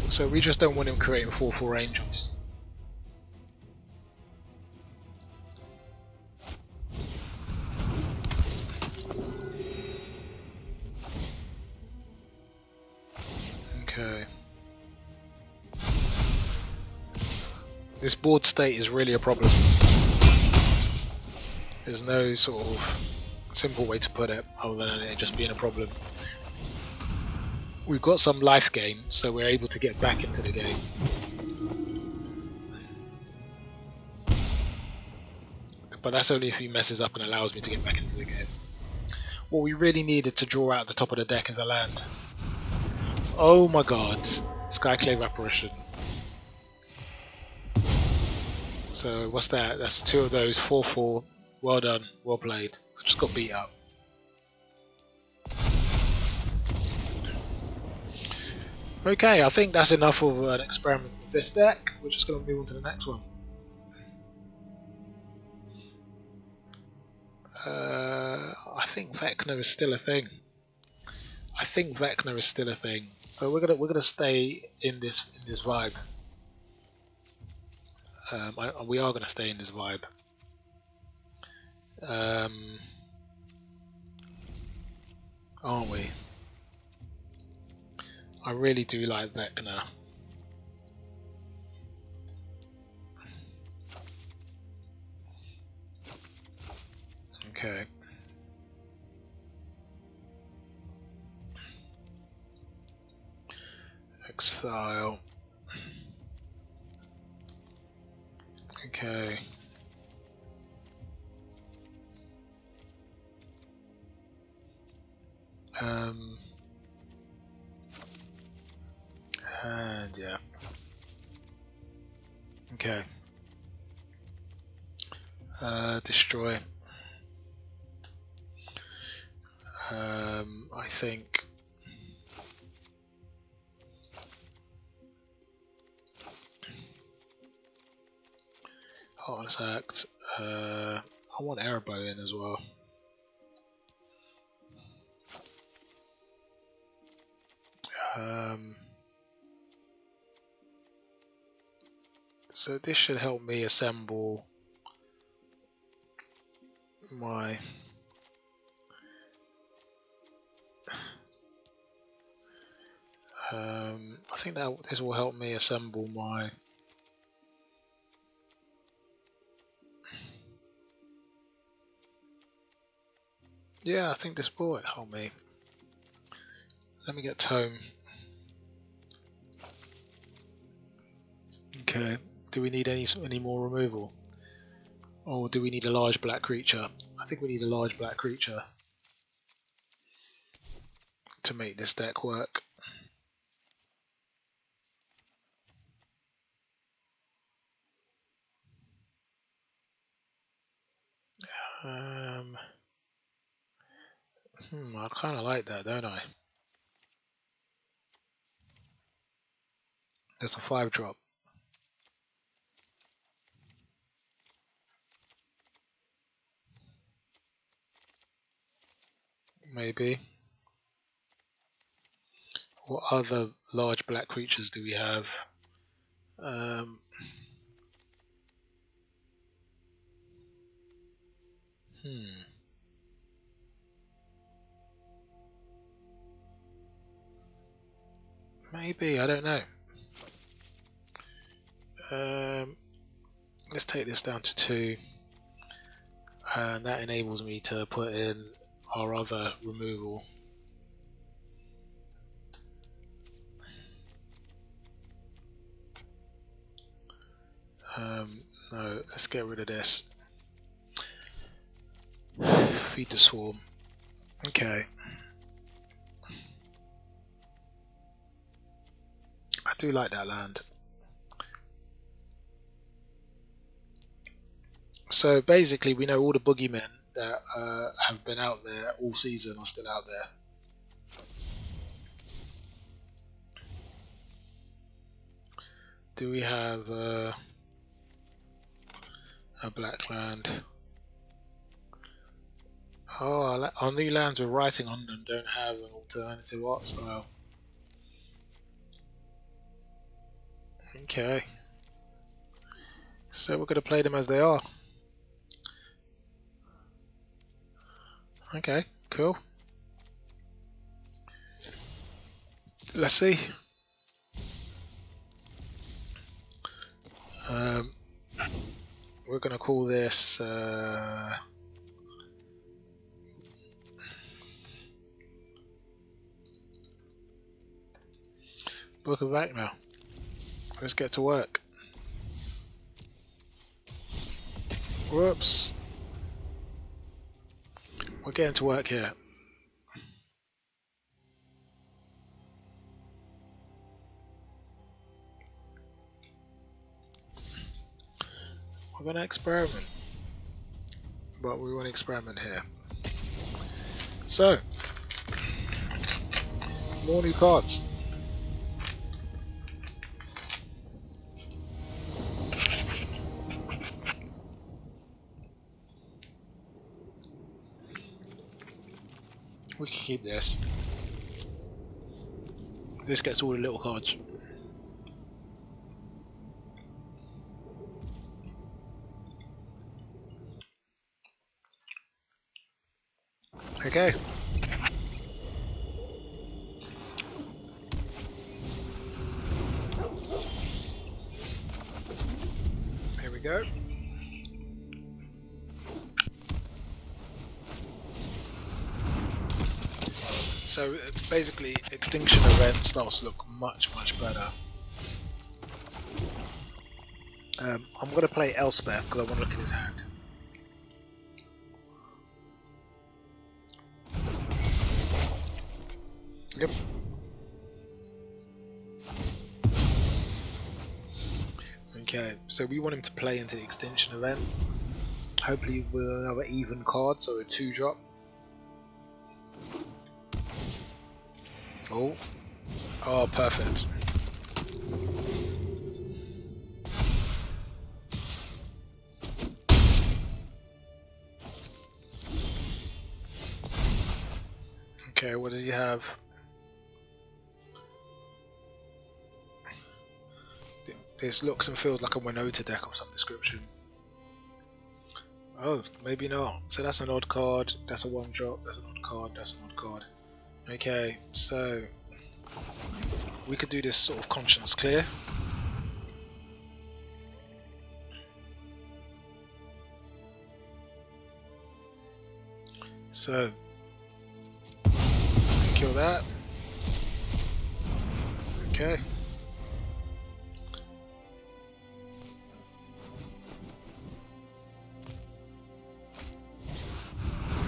So we just don't want him creating 4/4 angels. Okay. This board state is really a problem. There's no sort of simple way to put it other than it just being a problem. We've got some life gain, so we're able to get back into the game. But that's only if he messes up and allows me to get back into the game. What we really needed to draw out the top of the deck is a land. Oh my god, Skyclave Apparition. So what's that? That's two of those, 4/4. Well done, well played. I just got beat up. Okay, I think that's enough of an experiment with this deck. We're just going to move on to the next one. I think Vecna is still a thing. So we're gonna stay in this vibe. We are gonna stay in this vibe. Aren't we? I really do like Vecna. Okay. Exile. Okay. And yeah. Okay. Destroy. I think Heartless Act. I want Erebos in as well. So this should help me assemble my I think that this will help me assemble my I think this will help me. Let me get Tome. Okay. Do we need any more removal? Or do we need a large black creature? I think we need a large black creature to make this deck work. I kind of like that, don't I? That's a 5-drop. Maybe. What other large black creatures do we have? Maybe, I don't know. Let's take this down to 2. And that enables me to put in our other removal. No, let's get rid of this. Feed the swarm. Okay. I do like that land. So basically, we know all the boogeymen that have been out there all season are still out there. Do we have a black land? Oh, our new lands with writing on them don't have an alternative art style. Okay. So we're going to play them as they are. Okay, cool. Let's see. We're going to call this Book of Back now. Let's get to work. Whoops. We're getting to work here. We're going to experiment. But we want to experiment here. So, more new cards. We can keep this. This gets all the little cards. Okay. Here we go. So basically, Extinction Event starts to look much better. I'm going to play Elspeth because I want to look at his hand. Yep. Okay, so we want him to play into the Extinction Event. Hopefully with another even card, so a 2-drop. Oh, perfect. Okay, what does he have? This looks and feels like a Winota deck of some description. Oh, maybe not. So that's an odd card, that's a 1-drop, that's an odd card, that's an odd card. Okay, so we could do this sort of conscience clear. So kill that. Okay.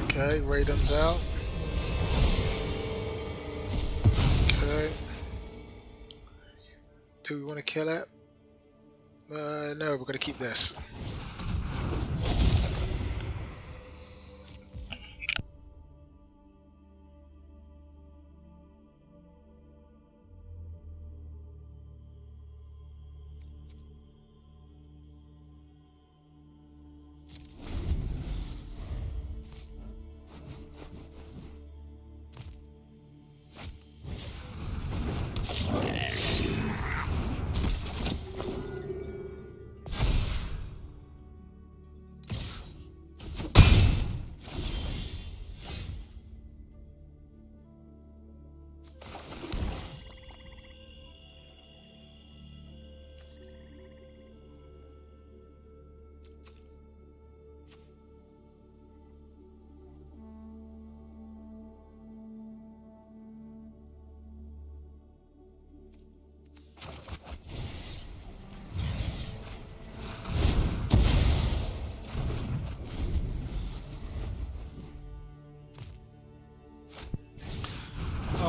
Okay, Raidon's out. Okay. Do we want to kill it? No, we're going to keep this.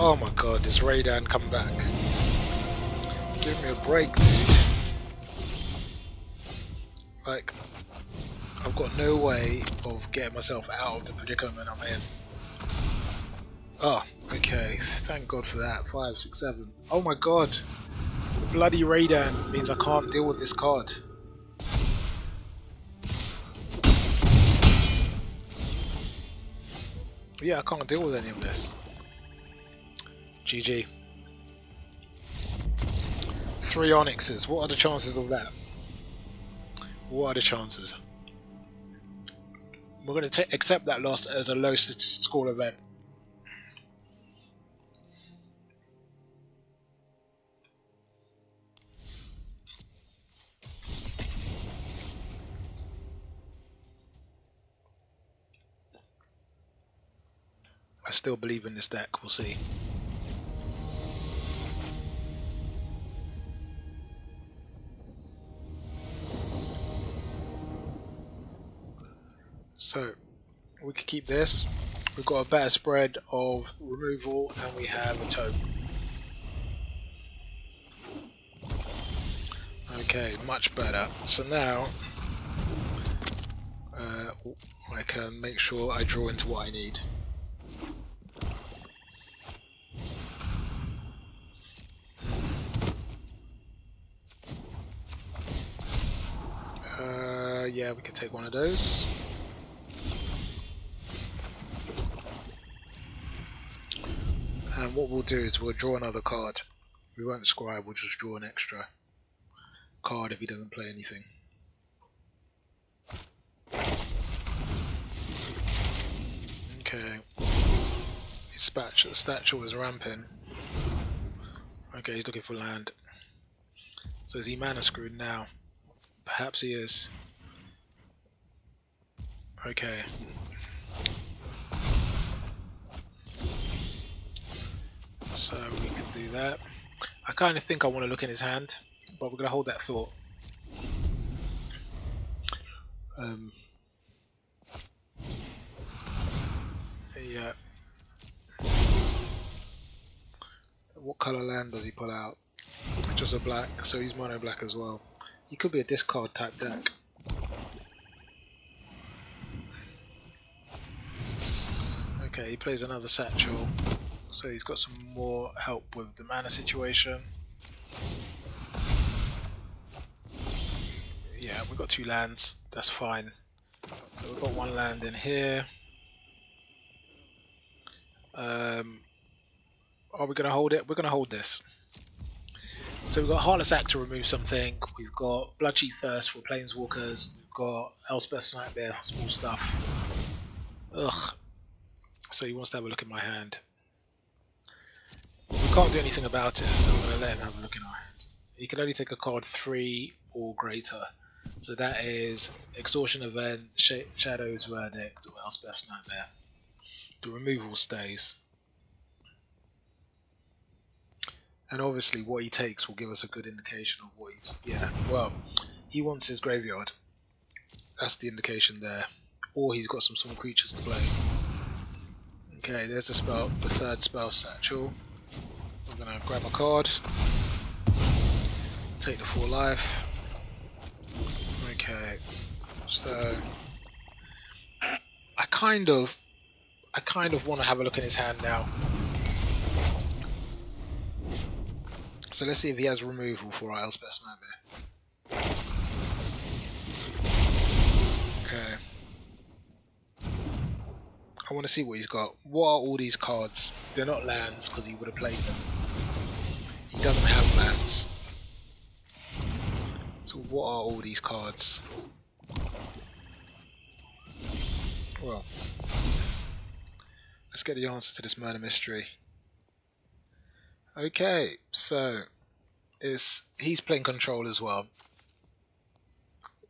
Oh my god, this Raiden come back. Give me a break, dude. Like, I've got no way of getting myself out of the predicament I'm in. Oh, okay. Thank God for that. 5, 6, 7. Oh my God. The bloody Radan means I can't deal with this card. Yeah, I can't deal with any of this. GG. 3 Onyxes. What are the chances of that? What are the chances? We're going to accept that loss as a low score event. I still believe in this deck. We'll see. So, we could keep this. We've got a better spread of removal and we have a tome. Okay, much better. So now I can make sure I draw into what I need. Yeah, we can take one of those. And what we'll do is we'll draw another card. We won't scribe, we'll just draw an extra card if he doesn't play anything. Okay. His stature was ramping. Okay, he's looking for land. So is he mana screwed now? Perhaps he is. Okay. So we can do that. I kind of think I want to look in his hand, but we're going to hold that thought. Yeah. What colour land does he pull out? Just a black, so he's mono black as well. He could be a discard type deck. Okay, he plays another satchel, so he's got some more help with the mana situation. Yeah, we've got 2 lands, that's fine. So we've got 1 land in here. Are we going to hold it? We're going to hold this. So we've got Heartless Act to remove something, we've got Bloodchief Thirst for Planeswalkers, we've got Elspeth's Nightmare for small stuff. Ugh. So he wants to have a look at my hand. We can't do anything about it, so I'm going to let him have a look in our hands. He can only take a card 3 or greater. So that is Extortion Event, Shadow's Verdict, or Elspeth's Nightmare. The removal stays. And obviously what he takes will give us a good indication of what he's... Yeah, well, he wants his graveyard. That's the indication there. Or he's got some small creatures to play. Okay, there's the spell, the 3rd spell satchel. We're going to grab a card. Take the 4 life. Okay, so... I kind of want to have a look in his hand now. So let's see if he has removal for our Elspeth's Nightmare. Okay. I want to see what he's got. What are all these cards? They're not lands because he would have played them. He doesn't have lands. So what are all these cards? Well, let's get the answer to this murder mystery. Okay, so he's playing control as well.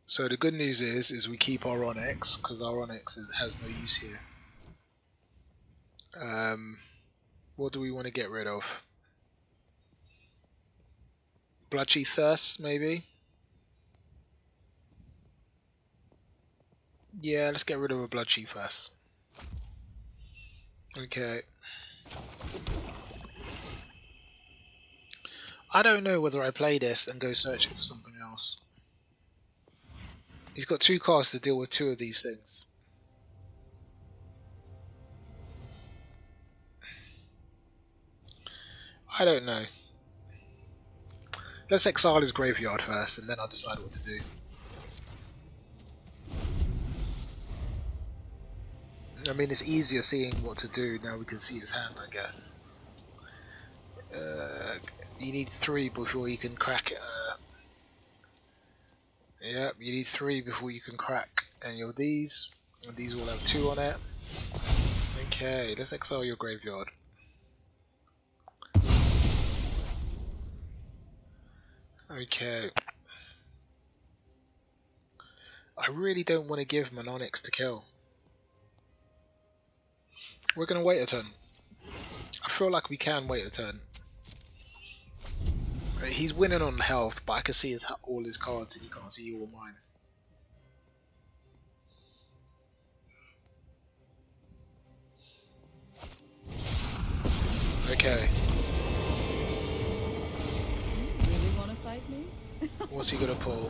So the good news is we keep our Onyx because our Onyx has no use here. What do we want to get rid of? Bloodchief Thirst, maybe? Yeah, let's get rid of a Bloodchief Thirst. Okay. I don't know whether I play this and go searching for something else. He's got 2 cards to deal with 2 of these things. I don't know. Let's exile his graveyard first, and then I'll decide what to do. I mean, it's easier seeing what to do now we can see his hand, I guess. You need 3 before you can crack it. Yep, you need 3 before you can crack any of these. And these will have 2 on it. Okay, let's exile your graveyard. Okay. I really don't want to give him an Onyx to kill. We're going to wait a turn. I feel like we can wait a turn. He's winning on health, but I can see all his cards and you can't see all mine. Okay. Really want to fight me? What's he gonna pull?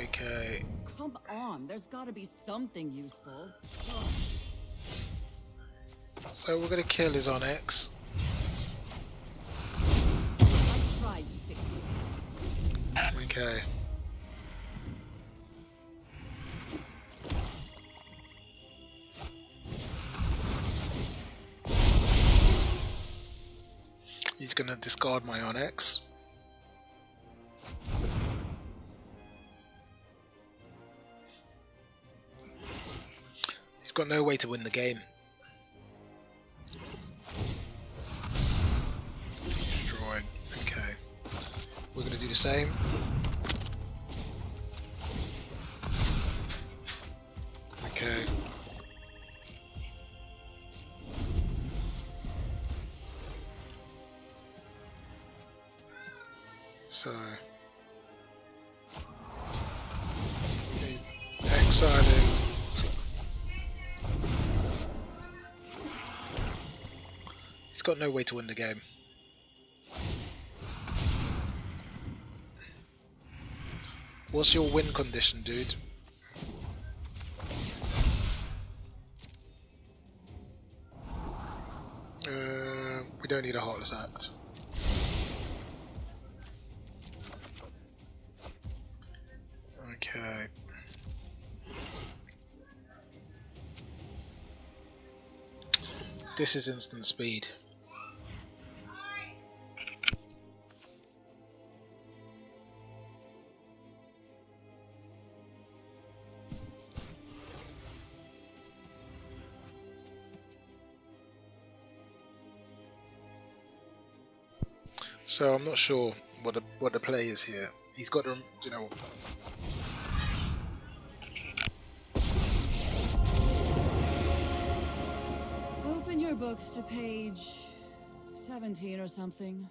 Okay. Come on, there's got to be something useful. So we're gonna kill his Onyx. I tried to fix things. Okay. He's gonna discard my Onyx. He's got no way to win the game. Destroyed. Okay. We're gonna do the same. Okay. So he's exiling. He's got no way to win the game. What's your win condition, dude? We don't need a Heartless Act. Okay. This is instant speed. So I'm not sure what the play is here. He's got to, you know. Open your books to page 17 or something.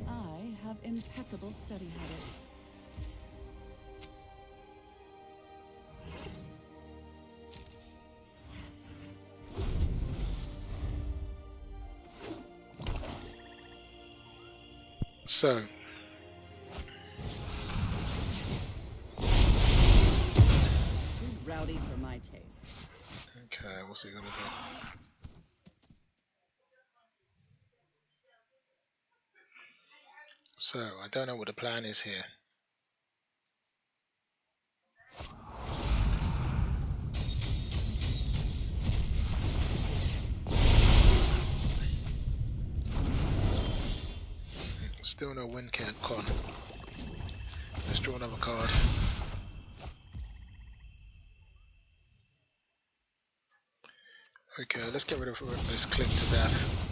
I have impeccable study habits. So. Too rowdy for my tastes. Okay, what's he gonna do? So, I don't know what the plan is here. Still no win con. Let's draw another card. Okay, let's get rid of this click to death.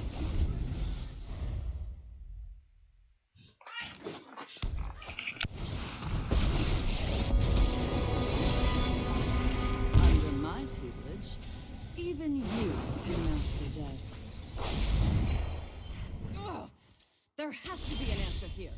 Under my tutelage, even you can master death. Ugh, there has to be an answer here.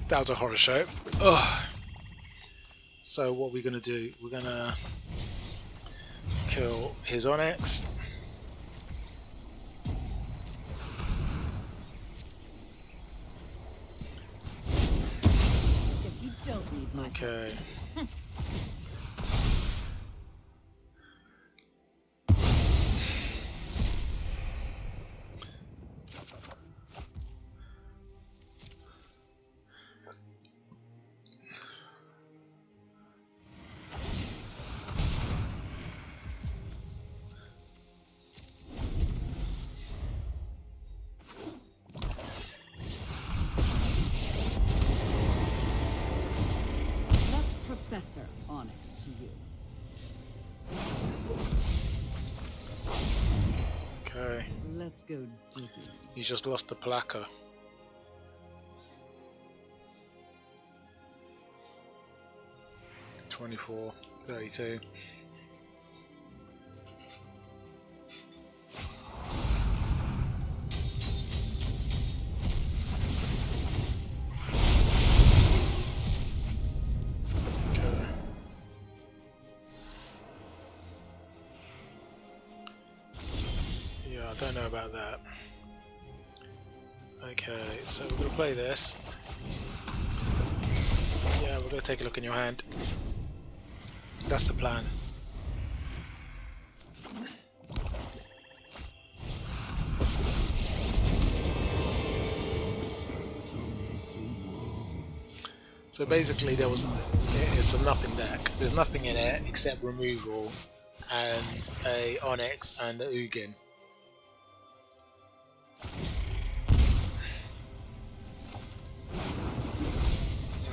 That was a horror show. Ugh. So what we're gonna do? We're gonna kill his Onyx. Guess you don't need my Okay. That's Professor Onyx to you. Okay. Let's go digging. He's just lost the Palaka. $24, $32. Yeah, I don't know about that. Okay, so we're going to play this. Yeah, we're going to take a look in your hand. That's the plan. So basically it's a nothing deck. There's nothing in it except removal and a Onyx and a Ugin.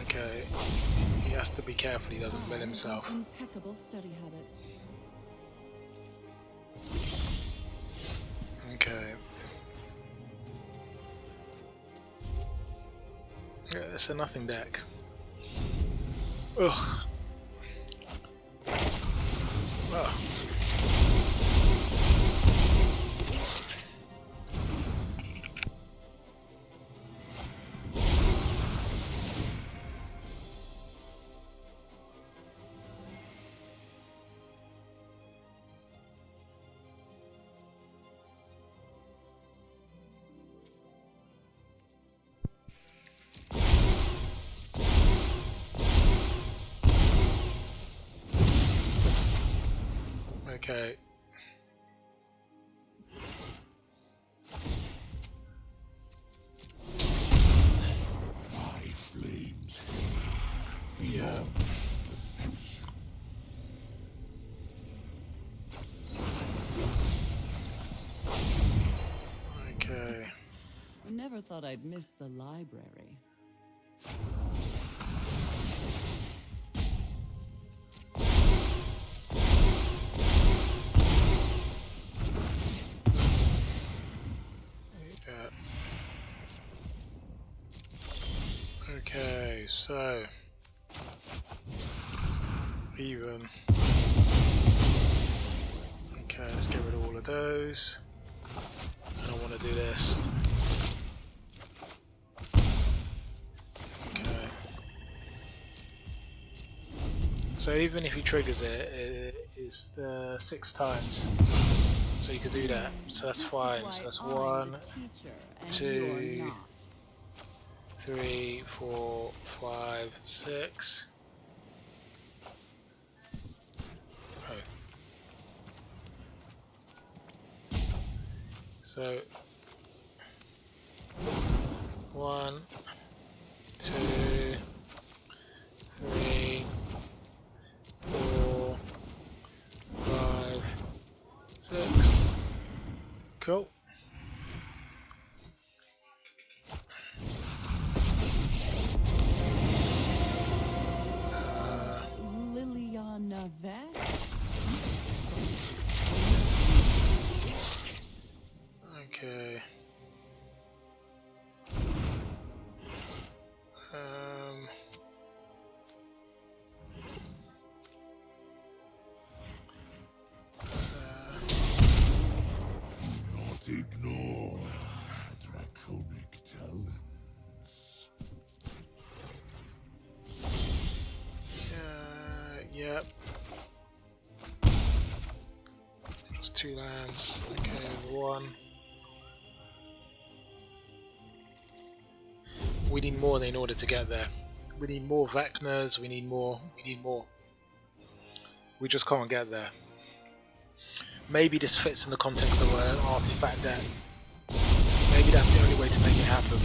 Okay, he has to be careful he doesn't mill himself. Impeccable study habits. Okay. Yeah, it's a nothing deck. Ugh. Ugh. Okay. My flames. Yeah. Okay. Never thought I'd miss the library. Yeah. Okay, so even. Okay, let's get rid of all of those. I don't want to do this. Okay. So even if he triggers it, it's 6 times. So you could do that. So that's This is fine. why So that's I'm 1, the teacher and 2, you're not. 3, 4, 5, 6. Oh. So 1, 2, 3, 4, 5, 6. Cool. Liliana Vest? Okay. Not ignore my draconic talents. Yep. Just 2 lands. Okay, 1. We need more in order to get there. We need more Vecners, we need more, We just can't get there. Maybe this fits in the context of an artifact deck. Maybe that's the only way to make it happen.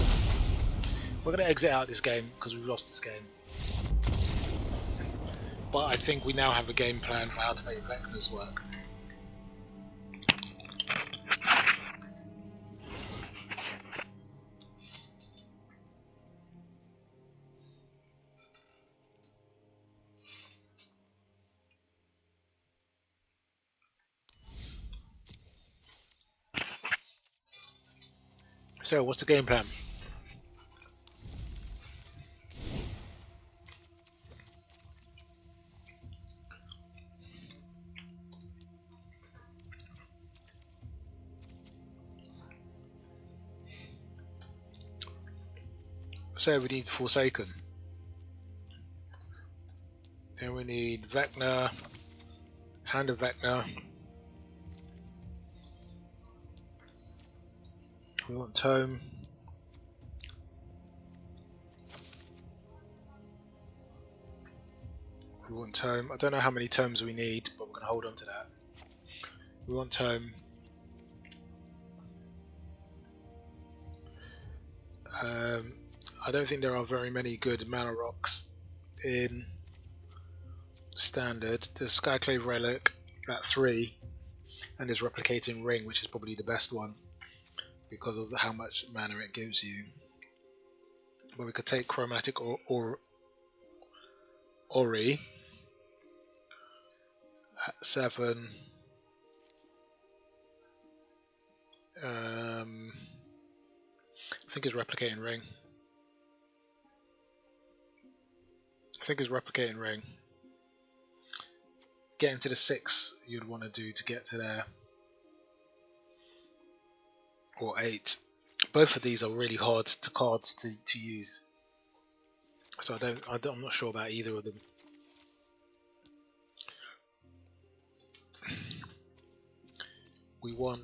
We're going to exit out this game because we've lost this game. But I think we now have a game plan for how to make Vecners work. So, what's the game plan? So we need Forsaken. Then we need Vecna, Hand of Vecna. We want Tome. We want Tome. I don't know how many Tomes we need, but we're going to hold on to that. We want Tome. I don't think there are very many good mana rocks in Standard. There's Skyclave Relic at 3, and there's Replicating Ring, which is probably the best one because of how much mana it gives you. But we could take Chromatic Ori at 7. I think it's Replicating Ring. Get into the 6 you'd want to do to get to there, or 8. Both of these are really hard to cards to use, so I'm not sure about either of them. We want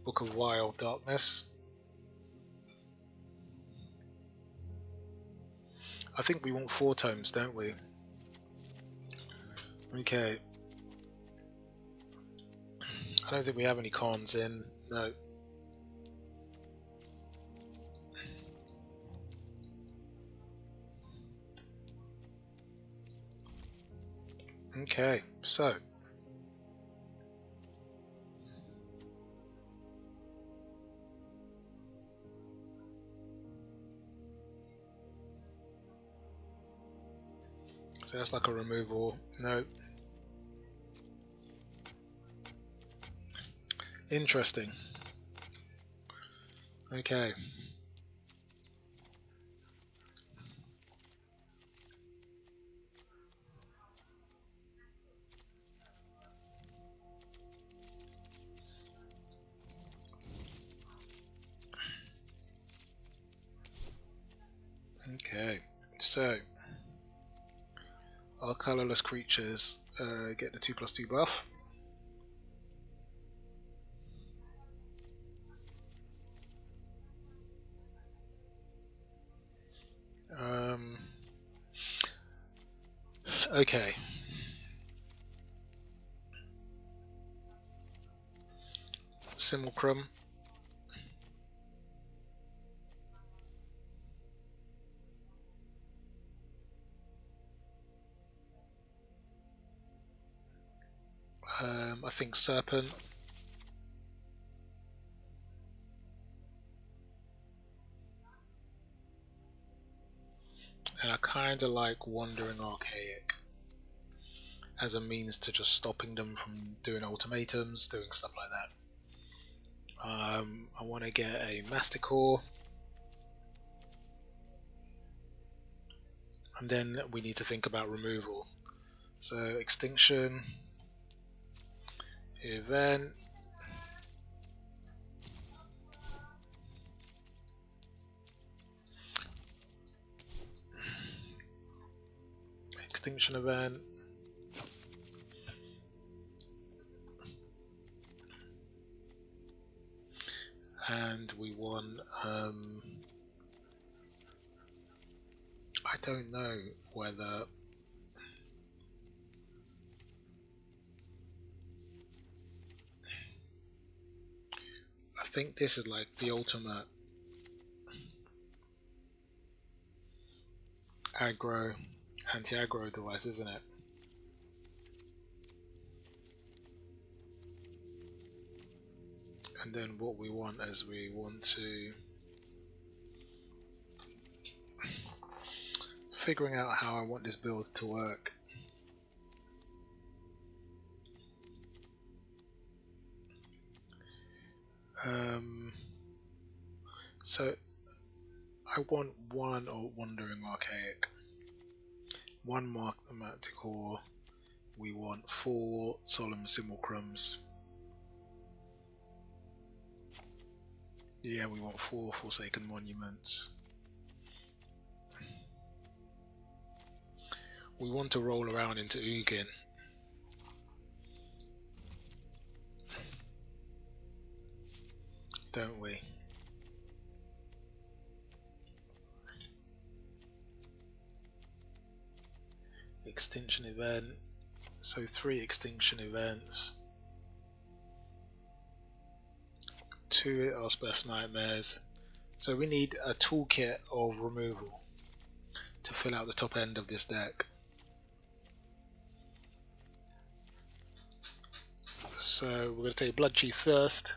Book of Wild Darkness. I think we want 4 tomes, don't we? Okay. I don't think we have any cons in. No. Okay, so that's like a removal. No. Interesting. Okay. Okay, so our colorless creatures get the 2+2 buff. Okay. Simulacrum. I think Serpent. And I kind of like Wandering Archaic as a means to just stopping them from doing ultimatums, doing stuff like that. I want to get a Masticore. And then we need to think about removal. So Extinction, Event, Extinction Event, and we want I don't know whether I think this is like the ultimate anti-aggro device, isn't it? And then what we want is we want to figuring out how I want this build to work. So I want one or Wandering Archaic, one Mathematic Ore, we want 4 Solemn Simulacrums. Yeah, we want 4 Forsaken Monuments. We want to roll around into Ugin. Don't we? Extinction event. So 3 extinction events. 2 are special nightmares. So we need a toolkit of removal to fill out the top end of this deck. So we're going to take Bloodchief Thirst.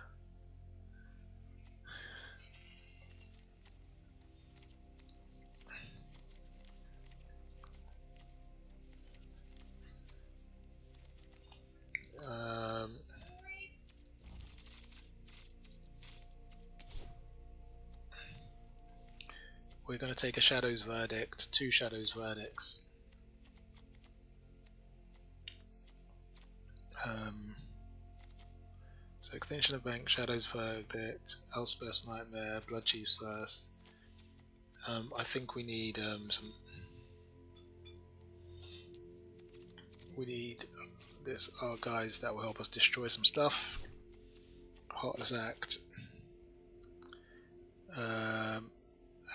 We're going to take a Shadow's Verdict, 2 Shadow's Verdicts. So Extinction of Bank, Shadow's Verdict, Elspeth's Nightmare, Bloodchief's Thirst. I think we need this our guys that will help us destroy some stuff. Heartless Act,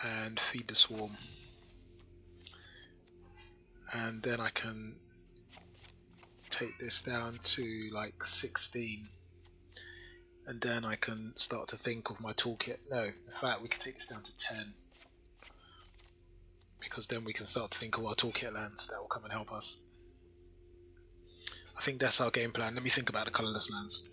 and Feed the Swarm, and then I can take this down to like 16, and then I can start to think of my toolkit. No, in fact we can take this down to 10, because then we can start to think of our toolkit lands that will come and help us. I think that's our game plan. Let me think about the colourless lands.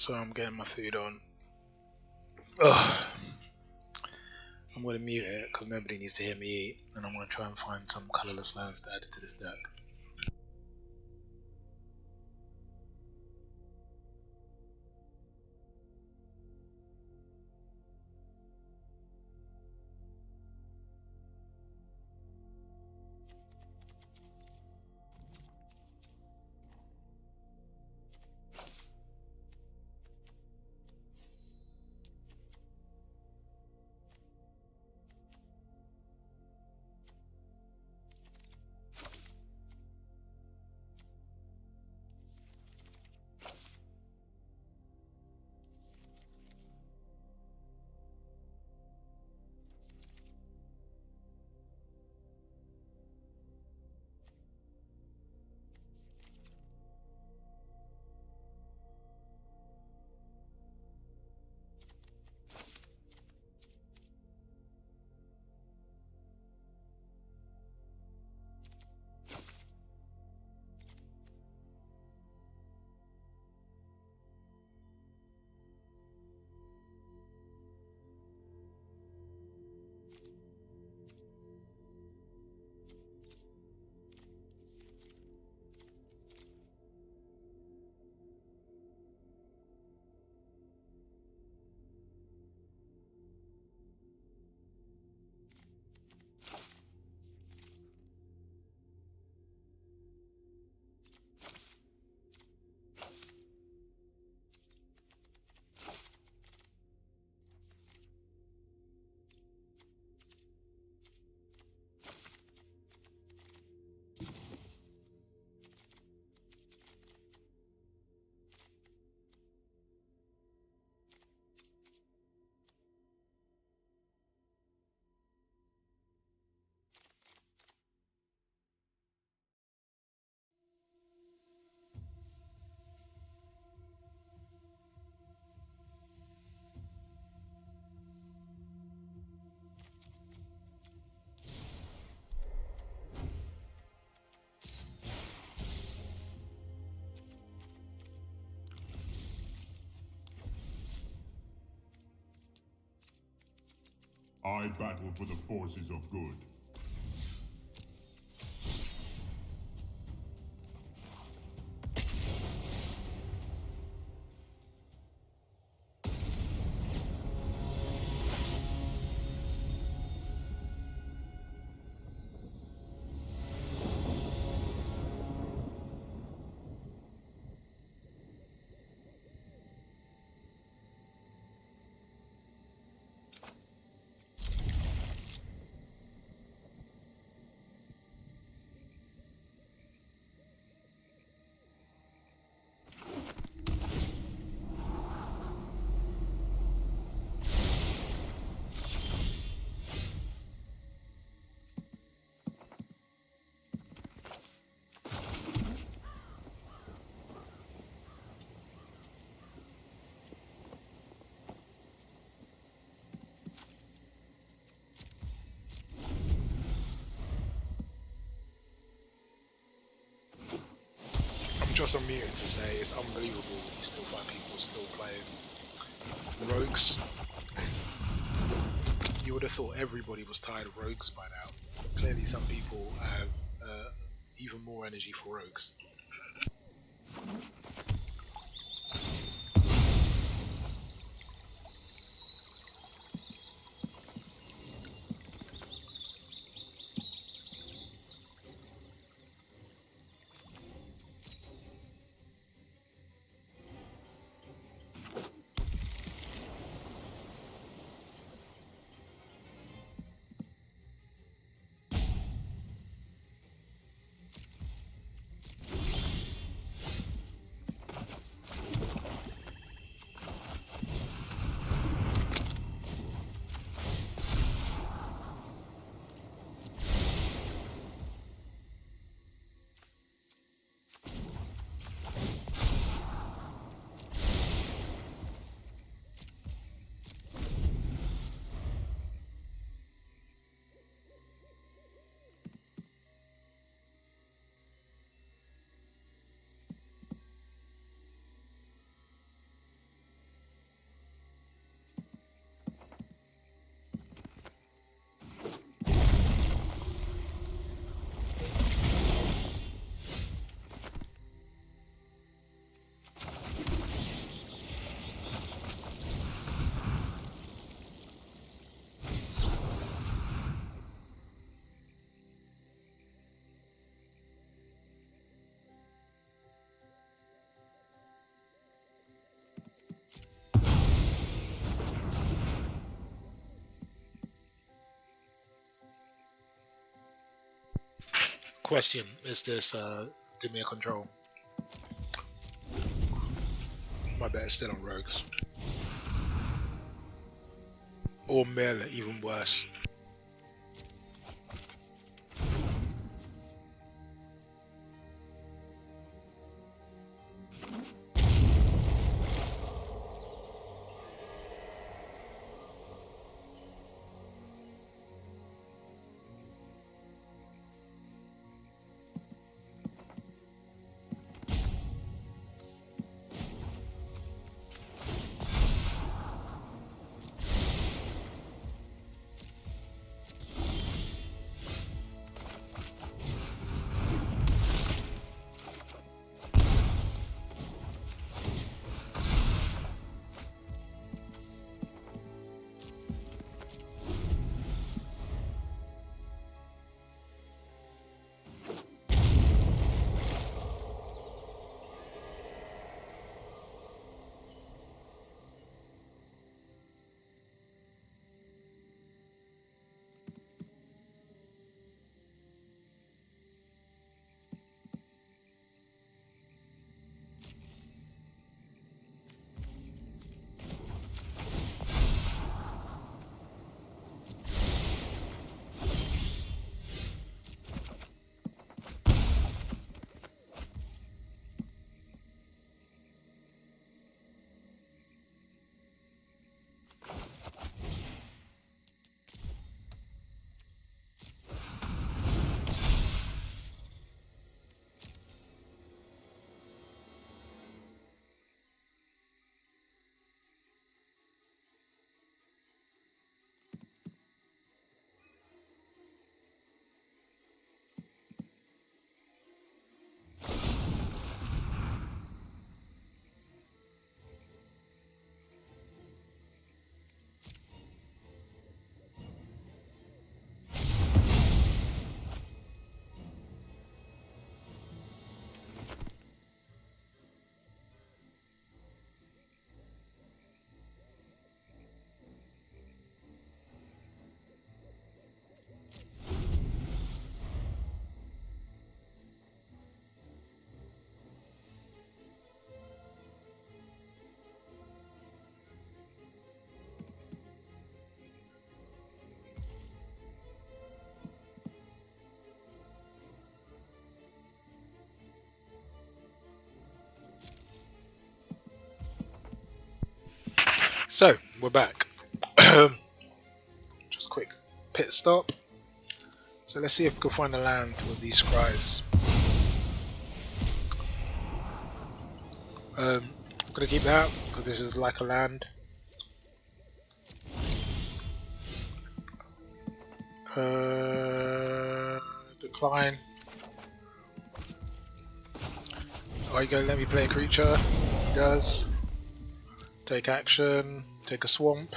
So I'm getting my food on. Ugh. I'm going to mute it because nobody needs to hear me eat, and I'm going to try and find some colourless lands to add to this deck. I battle for the forces of good. I'm just unmuted to say it's unbelievable you still find people still playing rogues. You would have thought everybody was tired of rogues by now. Clearly some people have even more energy for rogues. question is this Dimir control. My bet is still on rogues. Or mill, even worse. So, we're back. Just quick pit stop. So let's see if we can find a land with these scries. I'm going to keep that because this is like a land. Decline. Are you going to let me play a creature? He does. Take action. Take a swamp.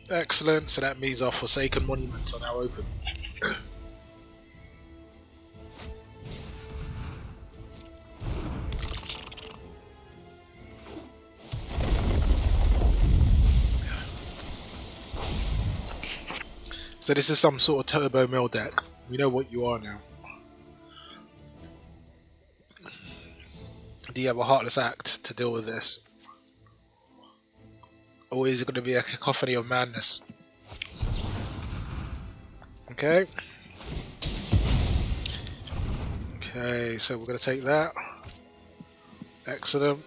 Excellent. So that means our Forsaken Monuments are now open. So this is some sort of turbo mill deck. We know what you are now. Do you have a Heartless Act to deal with this? Or is it going to be a cacophony of madness? Okay. Okay, so we're going to take that. Excellent.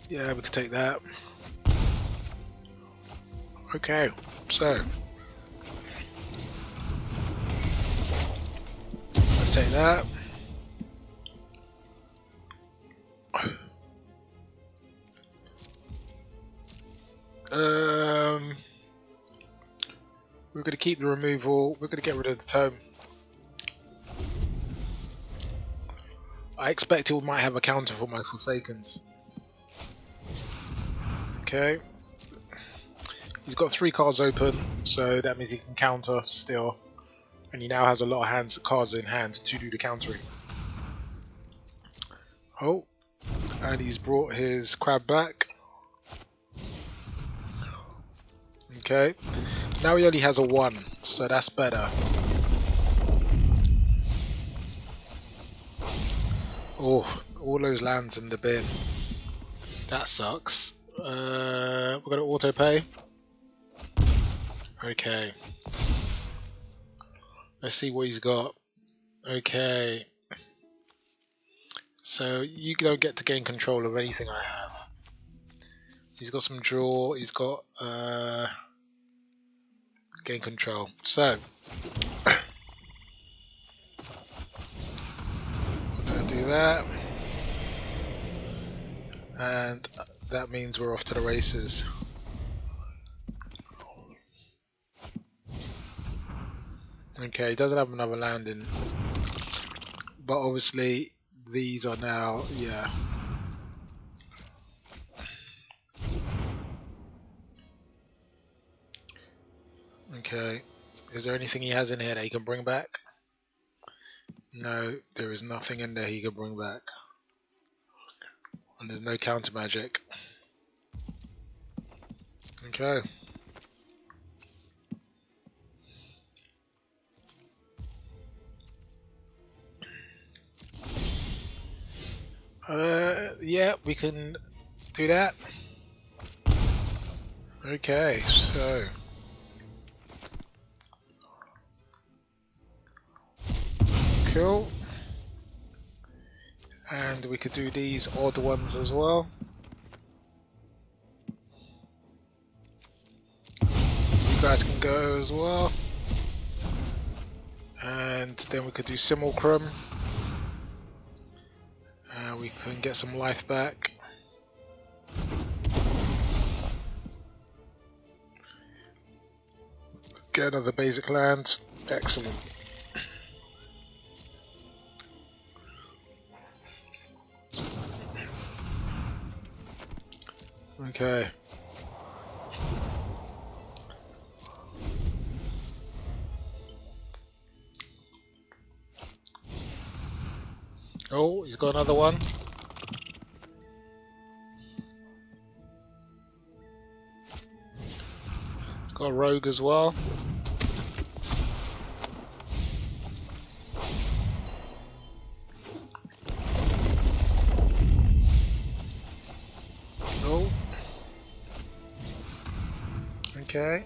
Yeah, we can take that. Okay, so let's take that. We're going to keep the removal. We're going to get rid of the tome. I expect it might have a counter for my Forsakens. Okay. He's got 3 cards open, so that means he can counter still. And he now has a lot of cards in hand to do the countering. Oh, and he's brought his crab back. Okay. Now he only has a 1, so that's better. Oh, all those lands in the bin. That sucks. We're gonna auto pay. Okay. Let's see what he's got. Okay. So you don't get to gain control of anything I have. He's got some draw. He's got gain control. So we're gonna do that, and that means we're off to the races. Okay, he doesn't have another landing, but obviously these are now, yeah. Okay, is there anything he has in here that he can bring back? No, there is nothing in there he can bring back. And there's no counter magic. Okay. Yeah, we can do that. Okay, so cool. And we could do these odd ones as well. You guys can go as well. And then we could do Simulacrum. We can get some life back. Get another basic land. Excellent. Okay. Oh, he's got another one. He's got a rogue as well. Oh. Okay.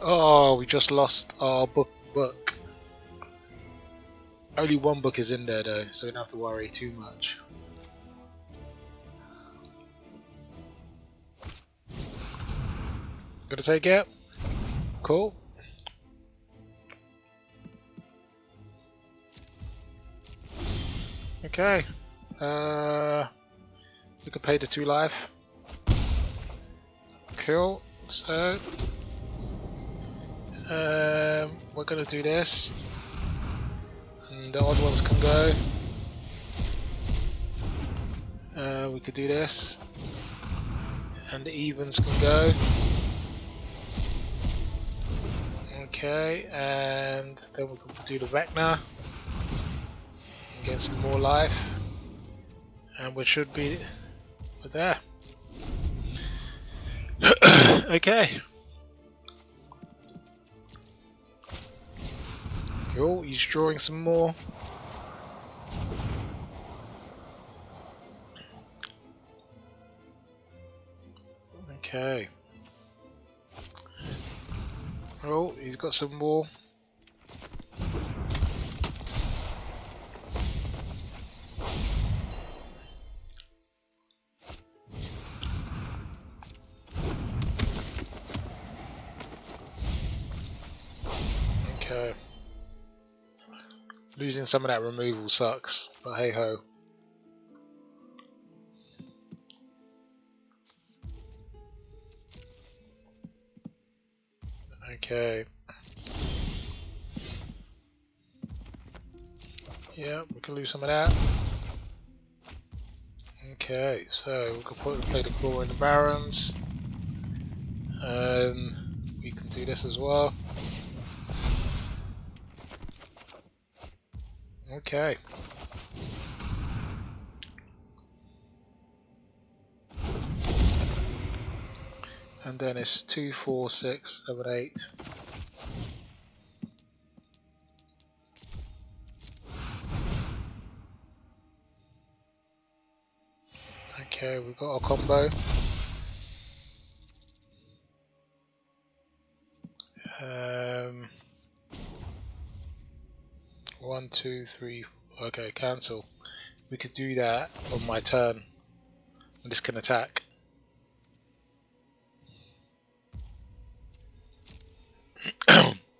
Oh, we just lost our book. Only one book is in there though, so we don't have to worry too much. Gonna take it? Cool. Okay. We could pay the 2 life. Cool. So we're gonna do this. And the odd ones can go. We could do this. And the evens can go. Okay, and then we can do the Vecna. And get some more life. And we should be there. Okay. Oh, he's drawing some more. Okay. Oh, he's got some more. Okay. Losing some of that removal sucks, but hey ho. Okay. Yeah, we can lose some of that. Okay, so we can play the Claw in the Barons. We can do this as well. Okay. And then it's 2, 4, 6, 7, 8. Okay, we've got our combo. 1, 2, 3. Okay, cancel. We could do that on my turn. And this can attack.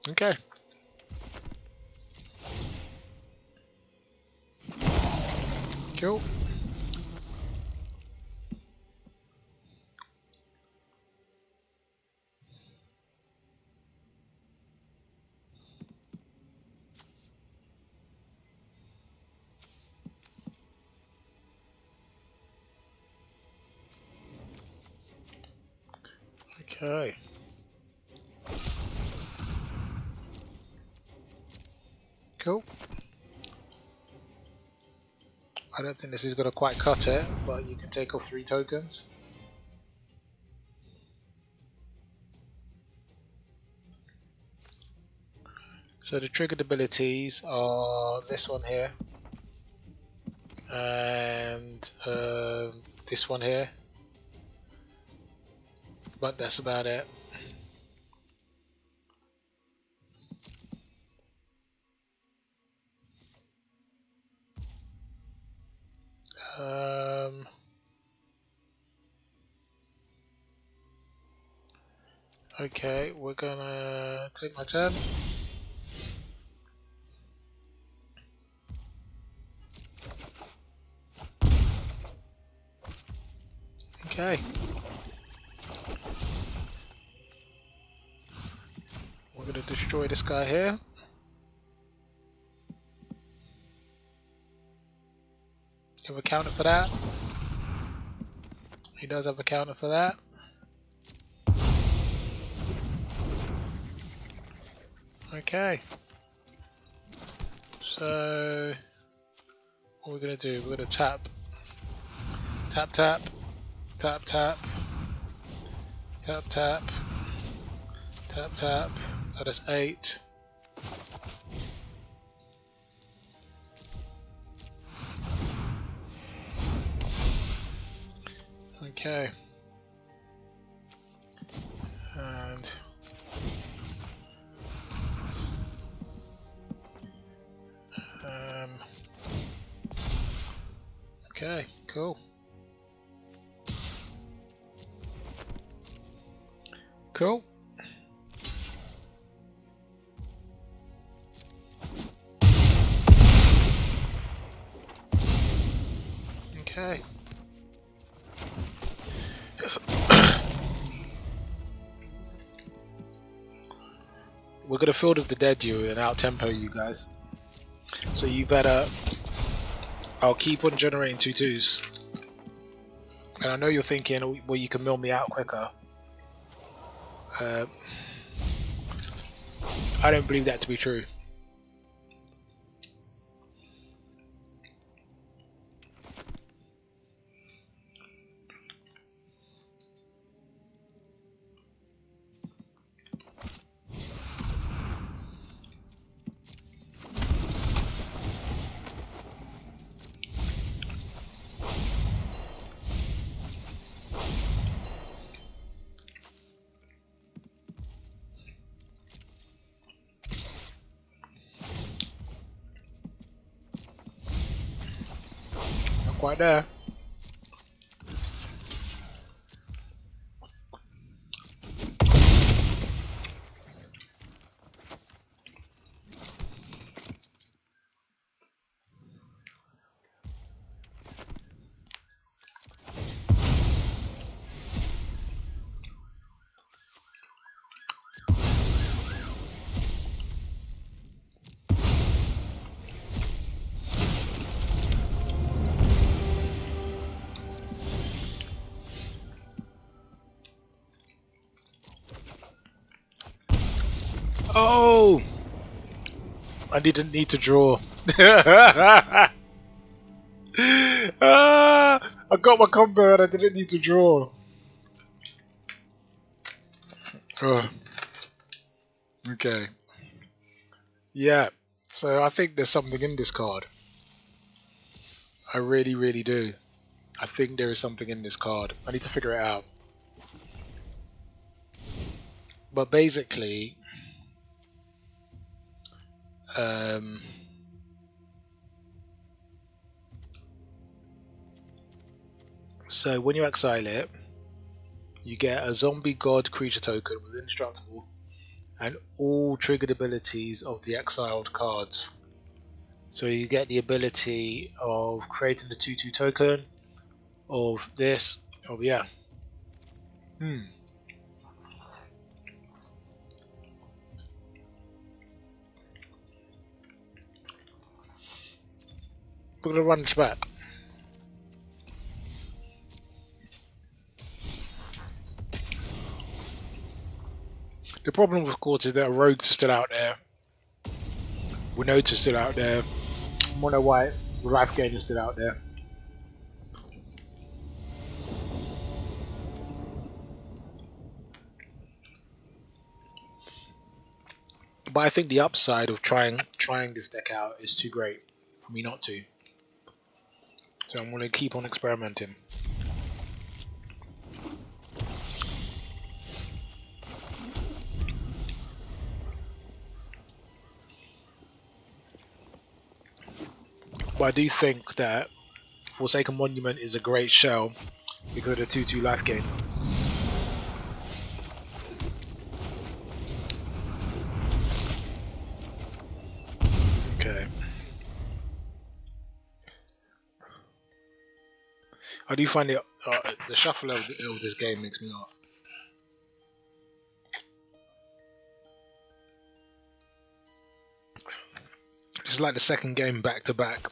Okay. Cool. Okay. Cool. I don't think this is going to quite cut it, but you can take off 3 tokens. So the triggered abilities are this one here, and this one here, but that's about it. Okay, we're gonna take my turn. Okay. We're gonna destroy this guy here. Have a counter for that. He does have a counter for that. Okay. So what we're gonna do, we're gonna tap. Tap tap. Tap tap. Tap tap. Tap tap. So that's 8. Okay. And okay, cool. Cool. Okay. We're gonna Field of the Dead you and out tempo you guys. So you better. I'll keep on generating 2/2s. And I know you're thinking, well, you can mill me out quicker. I don't believe that to be true. Not quite there. Oh! I didn't need to draw. I got my combo and I didn't need to draw. Oh, okay. Yeah. So I think there's something in this card. I really, really do. I think there is something in this card. I need to figure it out. But basically, um, so when you exile it, you get a zombie god creature token with indestructible and all triggered abilities of the exiled cards. So you get the ability of creating the 2/2 token of this. Oh yeah. Hmm. We're gonna run this back. The problem, of course, is that rogues are still out there. Winota's still out there. Mono White Life Gain is still out there. But I think the upside of trying this deck out is too great for me not to. So I'm going to keep on experimenting. But I do think that Forsaken Monument is a great shell because of the 2/2 life gain. Okay. I do find it the shuffle of this game makes me laugh. Just like the second game back to back.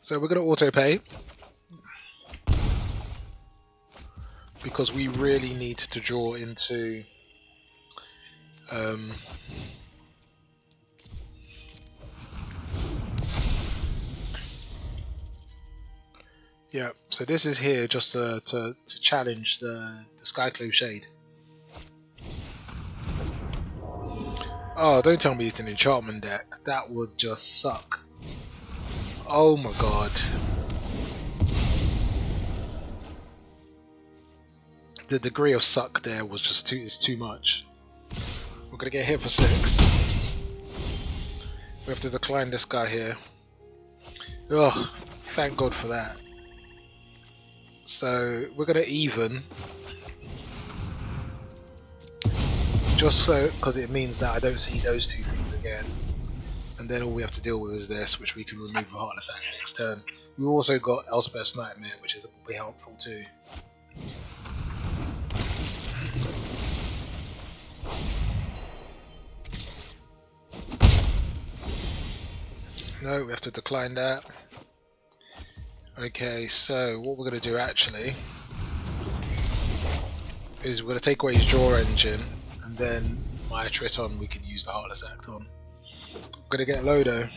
So we're going to auto pay because we really need to draw into yeah, so this is here just to challenge the Skyclave Shade. Oh, don't tell me it's an enchantment deck. That would just suck. Oh my god. The degree of suck there was just too much. We're gonna get hit for 6. We have to decline this guy here. Ugh, thank god for that. So we're gonna even. Just so, because it means that I don't see those two things again. And then all we have to deal with is this, which we can remove with Heartless Act next turn. We've also got Elspeth's Nightmare, which is will be helpful too. No, we have to decline that. Okay, so what we're going to do actually is we're going to take away his draw engine, and then my Triton we can use the Heartless Act on. We're going to get Lodo.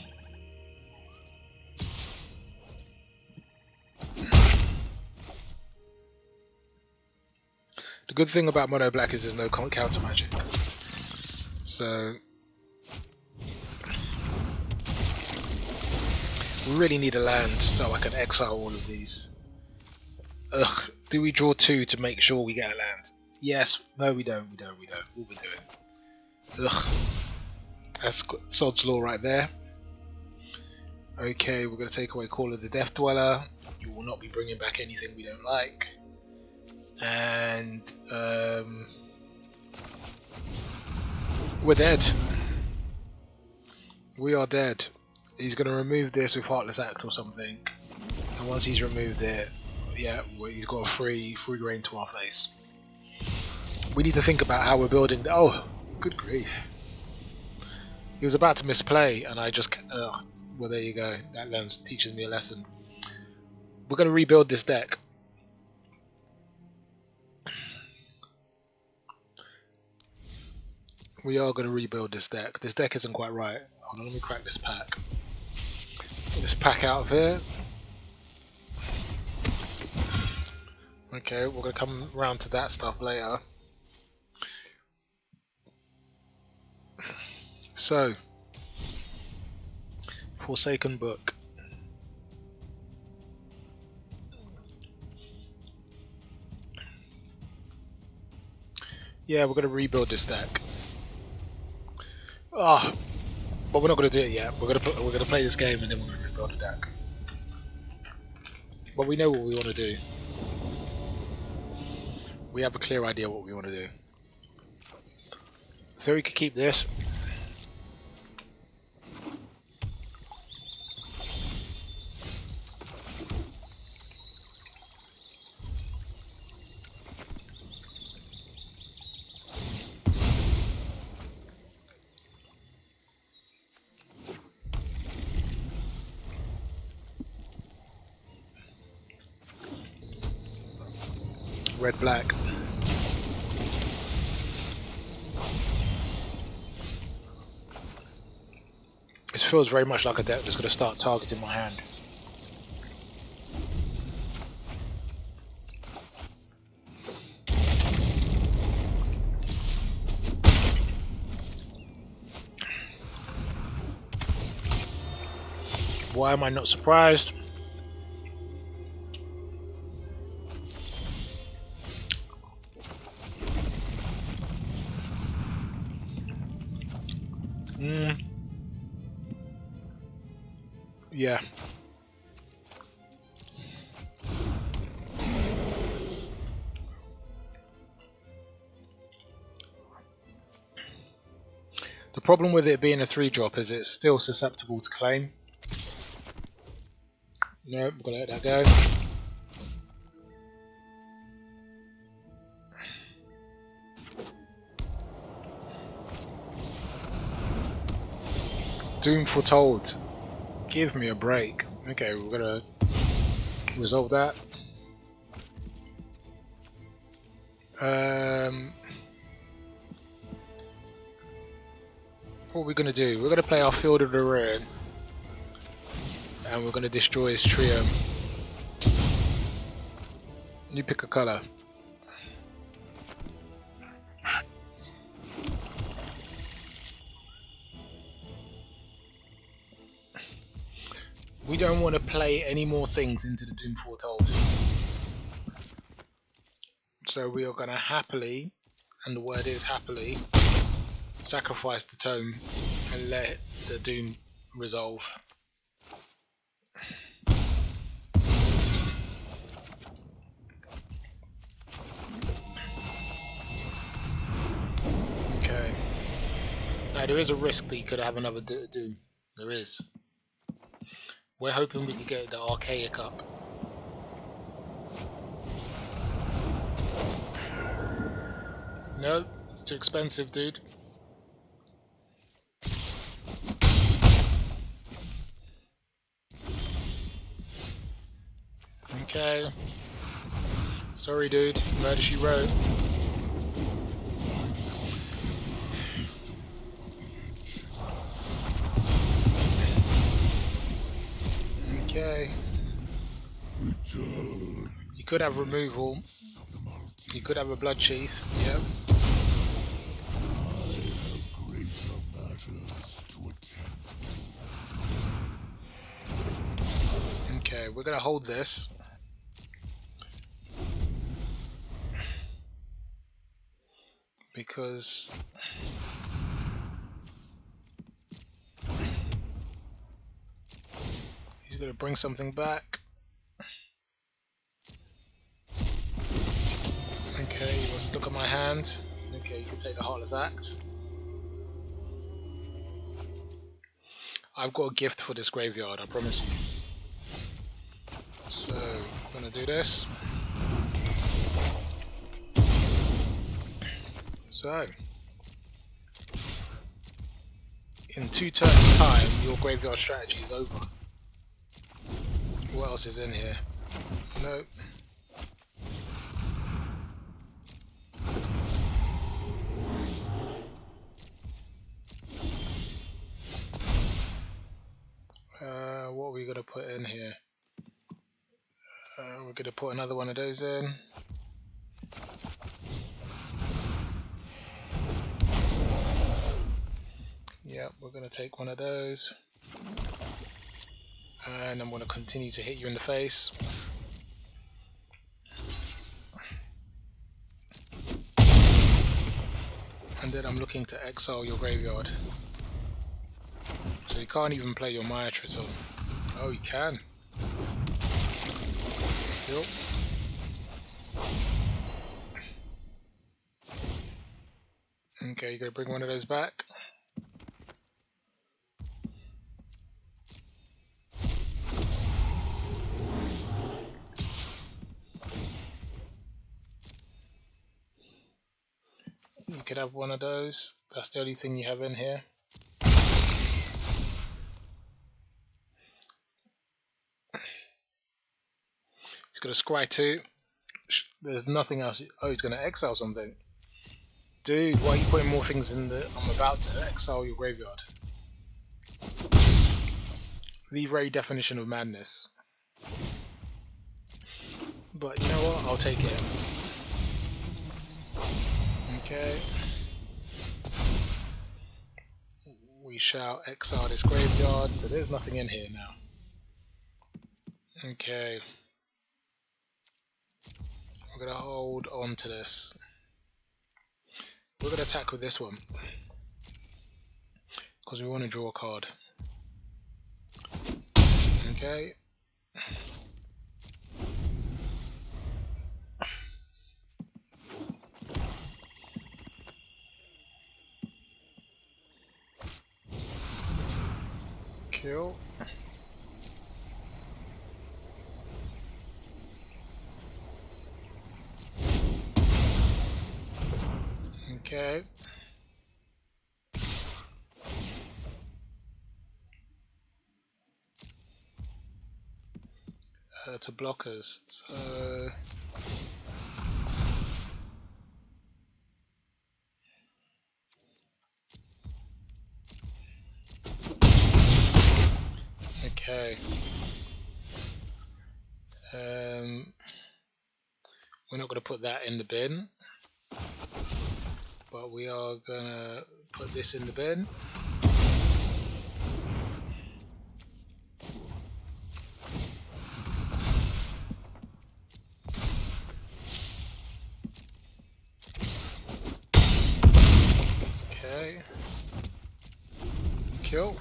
The good thing about Mono Black is there's no counter magic. So we really need a land so I can exile all of these. Ugh, do we draw 2 to make sure we get a land? Yes, no we don't. What we're doing. Ugh. That's Sod's Law right there. Okay, we're going to take away Call of the Death Dweller. You will not be bringing back anything we don't like. And we're dead. We are dead. He's going to remove this with Heartless Act or something. And once he's removed it, yeah, he's got a free grain to our face. We need to think about how we're building. Oh, good grief. He was about to misplay, and I just. Well, there you go. That teaches me a lesson. We're going to rebuild this deck. We are going to rebuild this deck. This deck isn't quite right. Hold on, let me crack this pack. Get this pack out of here. Okay, we're gonna come around to that stuff later. So, Forsaken Book. Yeah, we're gonna rebuild this deck. Ah, but we're not gonna do it yet. We're gonna play this game and then we're gonna rebuild the deck. But we know what we want to do. We have a clear idea what we want to do. So we could keep this. Red black. This feels very much like a deck that's going to start targeting my hand. Why am I not surprised? Yeah. The problem with it being a 3-drop is it's still susceptible to claim. Nope, I'm gonna let that go. Doom Foretold. Give me a break. Okay, we're gonna resolve that. What are we gonna do? We're gonna play our Field of the Ruin, and we're gonna destroy his trio. You pick a color. We don't want to play any more things into the Doom Foretold. So we are going to happily, and the word is happily, sacrifice the tome and let the Doom resolve. Okay. Now there is a risk that you could have another Doom. There is. We're hoping we can get the Archaic up. No, it's too expensive, dude. Okay. Sorry, dude. Murder She Wrote. Okay. You could have removal. You could have a blood sheath. Yep. Okay, we're gonna hold this. Because he's gonna bring something back. Okay, he wants to look at my hand. Okay, you can take the Heartless Act. I've got a gift for this graveyard, I promise you. So, I'm gonna do this. So, in 2 turns time, your graveyard strategy is over. What else is in here? Nope. What are we gonna put in here? We're going to put another one of those in. Yep, we're going to take one of those. And I'm going to continue to hit you in the face. And then I'm looking to exile your graveyard. So you can't even play your Myatriton. Oh, you can. Yep. Okay, you're going to bring one of those back. You could have one of those. That's the only thing you have in here. He's got a Scry 2. There's nothing else. Oh, he's going to exile something. Dude, why are you putting more things in the... I'm about to exile your graveyard. The very definition of madness. But you know what? I'll take it. Okay. We shall exile this graveyard, so there's nothing in here now. Okay. We're going to hold on to this. We're going to attack with this one. Because we want to draw a card. Okay. Kill. Okay. To blockers. So okay. We're not going to put that in the bin, but we are going to put this in the bin. Okay. Kill.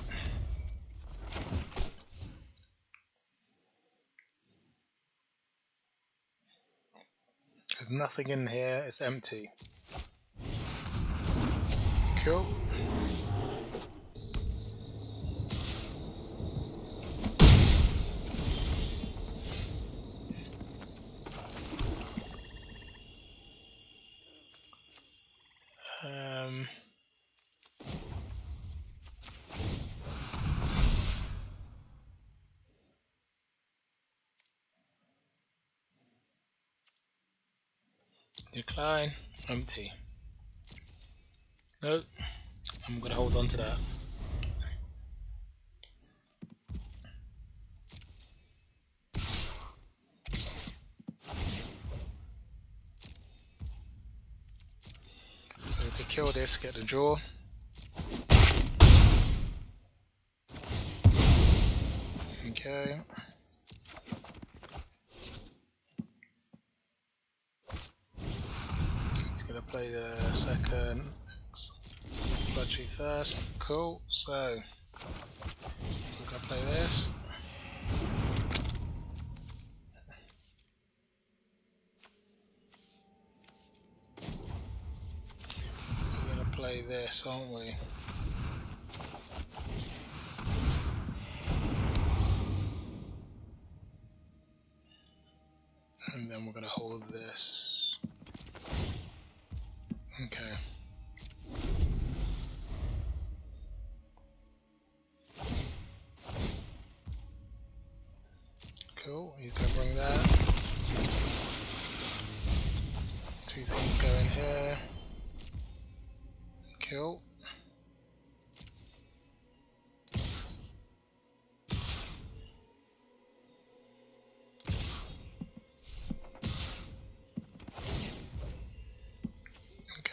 There's nothing in here, it's empty. Cool. Decline, empty. Nope, I'm gonna hold on to that. So we could kill this, get the draw. Okay. He's gonna play the second budgie first. Cool. So we're gonna play this. We're gonna play this, aren't we? And then we're gonna hold this. Okay. Cool, he's gonna bring that. Two things go in here. Cool.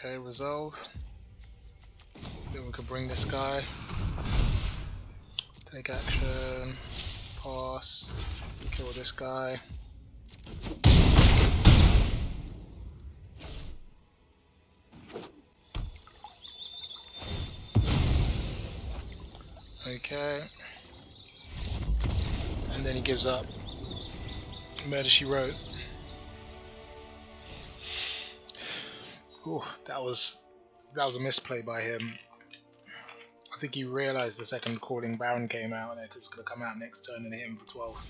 Okay, resolve. Then we can bring this guy. Take action. Pass. Kill this guy. Okay. And then he gives up. Murder She Wrote. Ooh, that was a misplay by him. I think he realised the second Calling Baron came out and it's going to come out next turn and hit him for 12.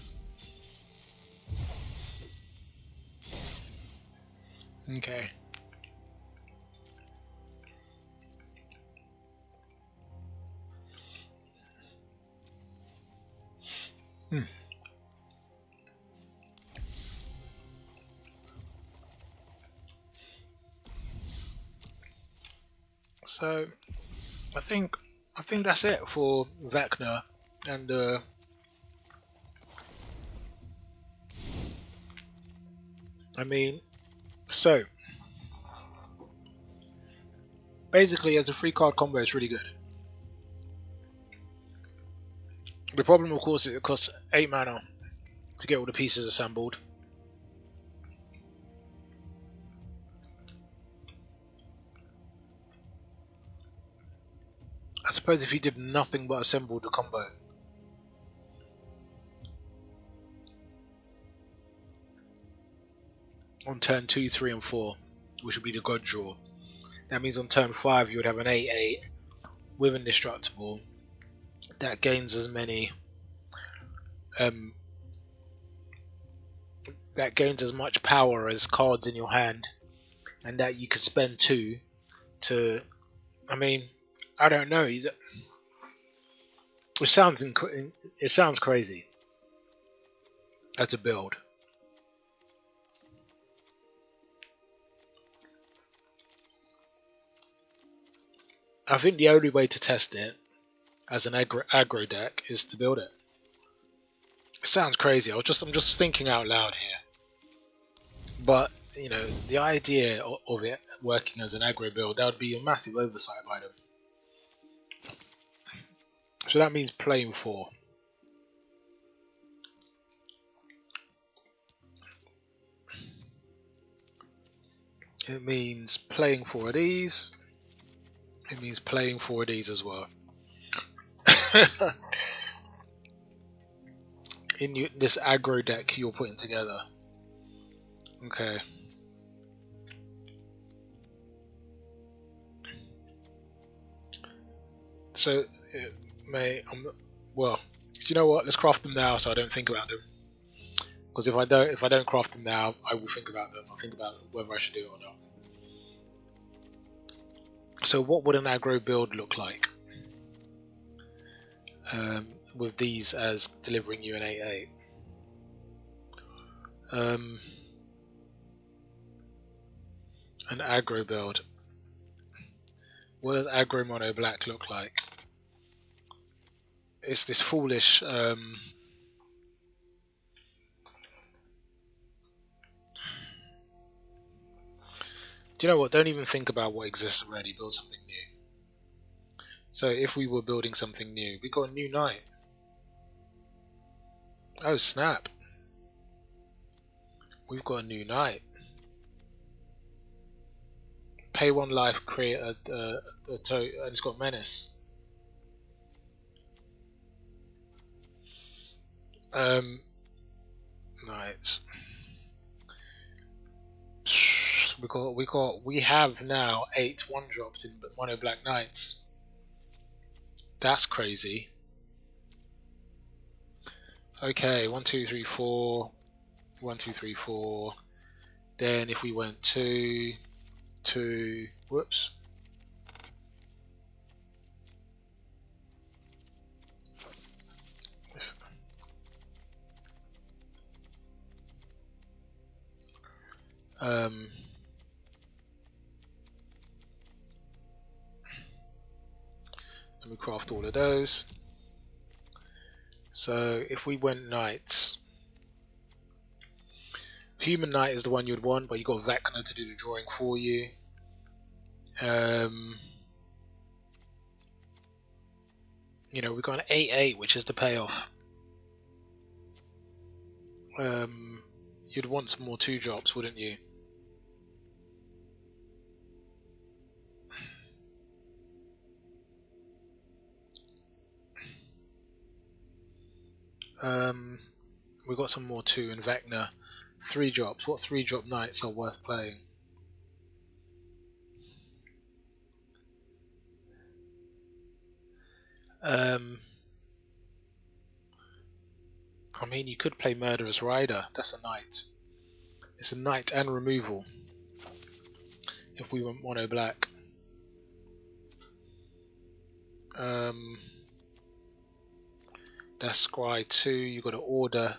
Okay. So, I think that's it for Vecna, and I mean, so basically, as a 3-card combo, it's really good. The problem, of course, is it costs 8 mana to get all the pieces assembled. I suppose if you did nothing but assemble the combo, on turn 2, 3, and 4, which would be the God Draw, that means on turn 5 you would have an 8/8 with Indestructible that gains as many, that gains as much power as cards in your hand, and that you could spend 2 to. I mean, I don't know. It sounds crazy as a build. I think the only way to test it as an aggro deck is to build it. It sounds crazy. I'm just thinking out loud here. But you know, the idea of it working as an aggro build, that would be a massive oversight by them. So that means playing 4. It means playing 4 of these. It means playing 4 of these as well. In this aggro deck you're putting together. Okay. So, well, you know what? Let's craft them now, so I don't think about them. Because if I don't craft them now, I will think about them. I'll think about whether I should do it or not. So, what would an aggro build look like? With these as delivering you an 8/8. An aggro build. What does aggro mono black look like? It's this foolish. Do you know what? Don't even think about what exists already. Build something new. So if we were building something new, we got a new knight. Oh snap! We've got a new knight. Pay 1 life, create a and it's got menace. Knights. We have now 8 1-drops in mono black knights. That's crazy. Okay, 1, 2, 3, 4. 1, 2, 3, 4. Then if we went 2, 2, whoops. Let me craft all of those. So if we went knights, human knight is the one you'd want, but you got Vecna to do the drawing for you. You know, we've got an 8/8, which is the payoff. You'd want some more 2-drops, wouldn't you? We've got some more 2 in Vecna. 3-drops. What 3-drop knights are worth playing? I mean, you could play Murderous Rider. That's a knight. It's a knight and removal. If we went mono black. That's Scry 2. You got to Order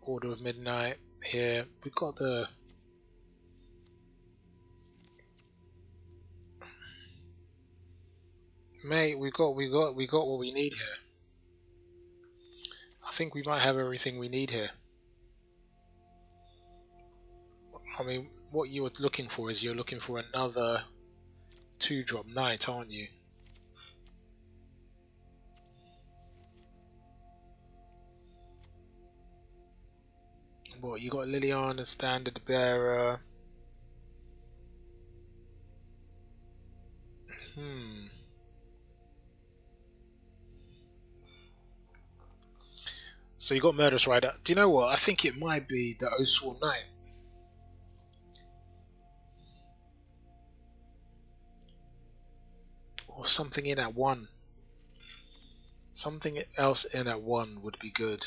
of Midnight here. We've got the mate. We got what we need here. I think we might have everything we need here. I mean, what you were looking for is you're looking for another 2-drop knight, aren't you? What, you got Liliana, Standard Bearer. So you got Murderous Rider. Do you know what? I think it might be the Oswald Knight. Or something in at 1. Something else in at 1 would be good.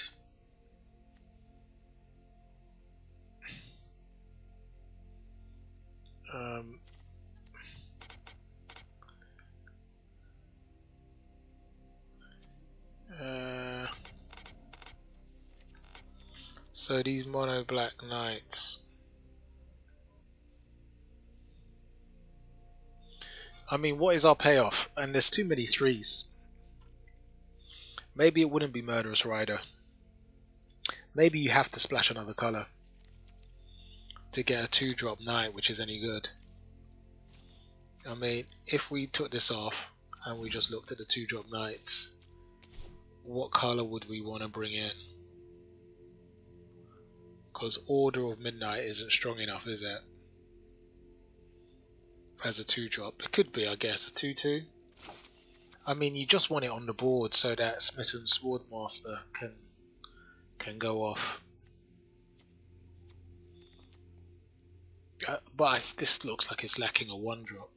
So these mono black knights. I mean, what is our payoff? And there's too many 3s. Maybe it wouldn't be Murderous Rider. Maybe you have to splash another colour to get a 2-drop knight which is any good. I mean, if we took this off and we just looked at the 2-drop knights, what colour would we want to bring in? Because Order of Midnight isn't strong enough, is it? As a 2-drop. It could be, I guess, a 2/2. I mean, you just want it on the board so that Smitten Swordmaster can go off. But this looks like it's lacking a 1-drop.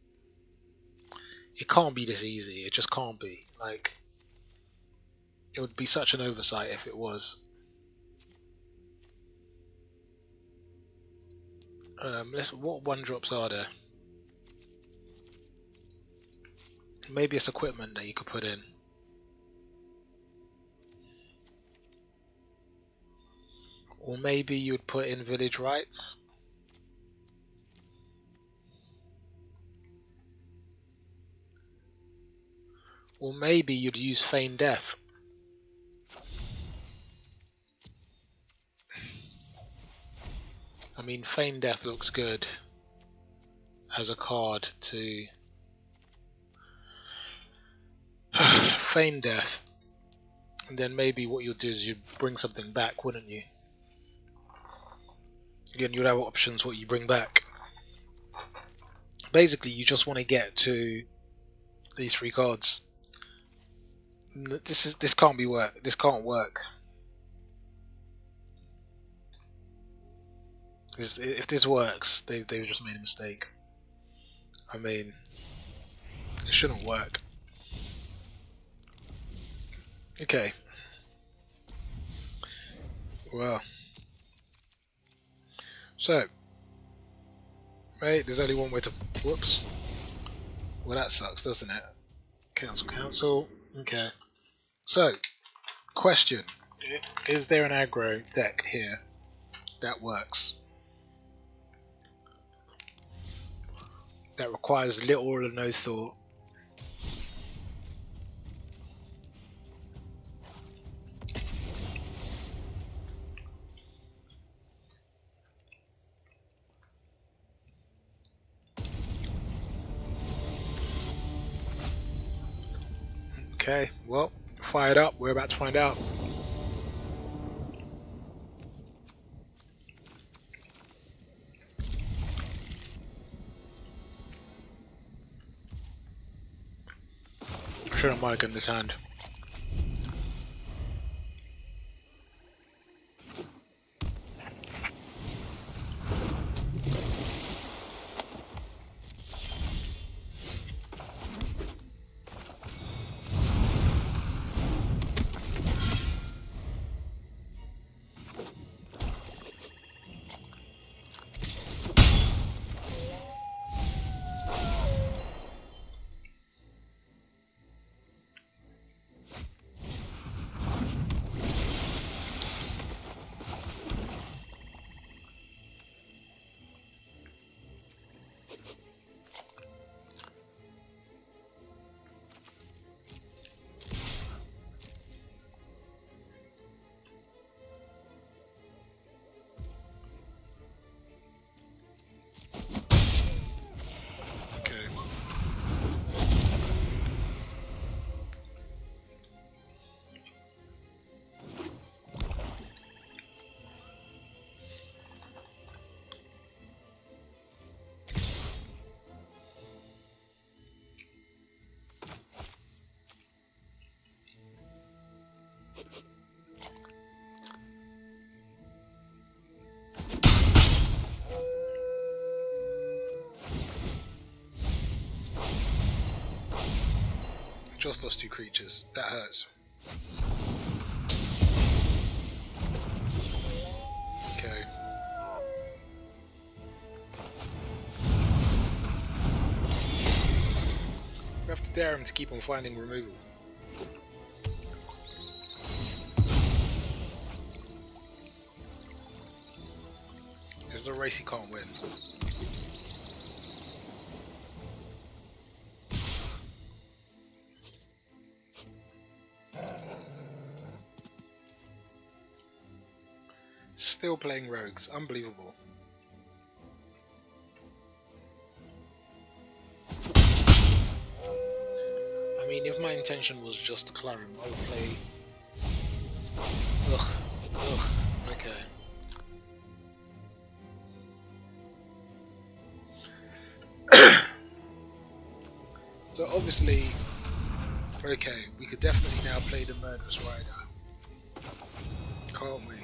It can't be this easy. It just can't be. Like, it would be such an oversight if it was. What 1-drops are there? Maybe it's equipment that you could put in. Or maybe you'd put in Village Rites. Or maybe you'd use Feign Death. I mean, Feign Death looks good as a card to Feign Death. And then maybe what you'll do is you'd bring something back, wouldn't you? Again, you'd have options what you bring back. Basically, you just want to get to these 3 cards. This can't be work. This can't work. If this works, they've just made a mistake. I mean, it shouldn't work. Okay. Well. So. Right, there's only one way to... Whoops. Well, that sucks, doesn't it? Cancel. Okay. So, question. Is there an aggro deck here that works? That requires little or no thought. Okay, well, fired up. We're about to find out. I should have mulliganed this hand. Just lost 2 creatures. That hurts. Okay. We have to dare him to keep on finding removal. There's no race he can't win. Still playing rogues. Unbelievable. I mean, if my intention was just to climb, I would play... Ugh. Ugh. Okay. So obviously... Okay, we could definitely now play the Murderous Rider. Can't we?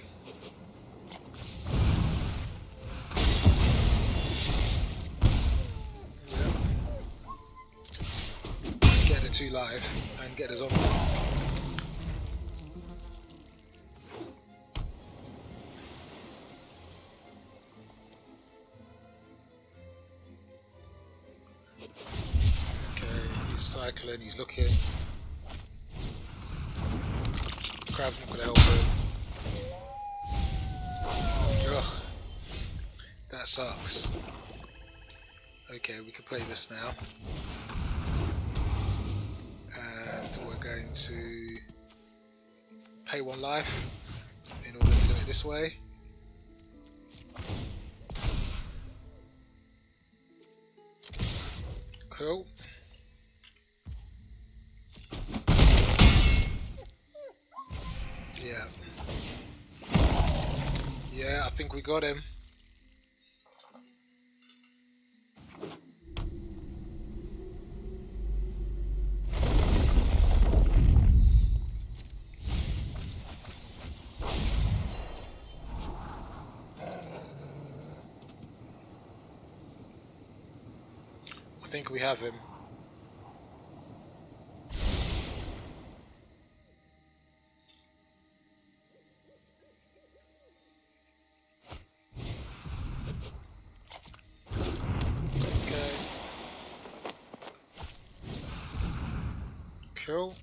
Get a 2 life and get a zombie. Okay, he's cycling, he's looking. Crab's not gonna help him. Ugh. That sucks. Okay, we can play this now. And we're going to pay 1 life in order to do it this way. Cool. Yeah. Yeah, I think we got him. I think we have him. Okay. Cool.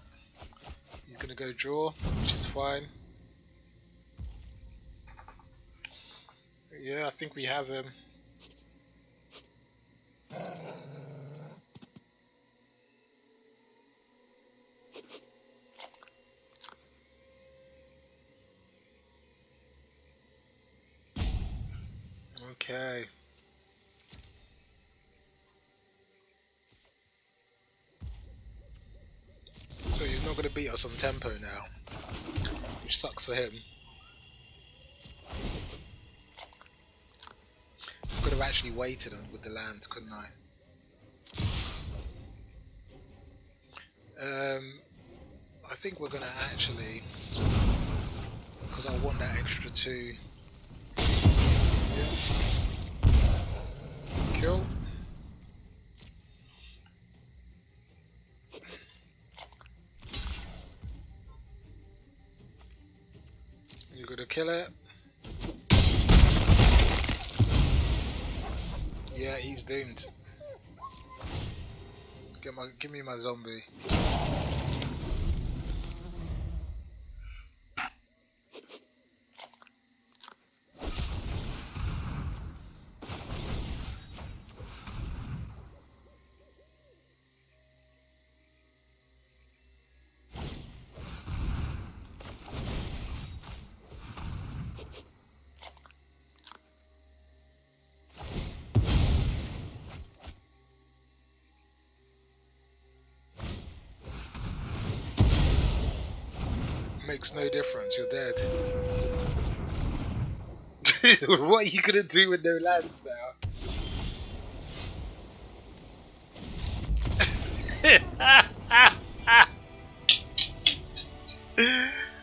He's gonna go draw, which is fine. Yeah, I think we have him. Okay. So he's not going to beat us on tempo now, which sucks for him. I could have actually waited with the land, couldn't I? I think we're going to actually, because I want that extra 2. Yeah. Kill. You're going to kill it. Yeah, he's doomed. Give me my zombie. Makes no difference, you're dead. What are you gonna do with no lands now?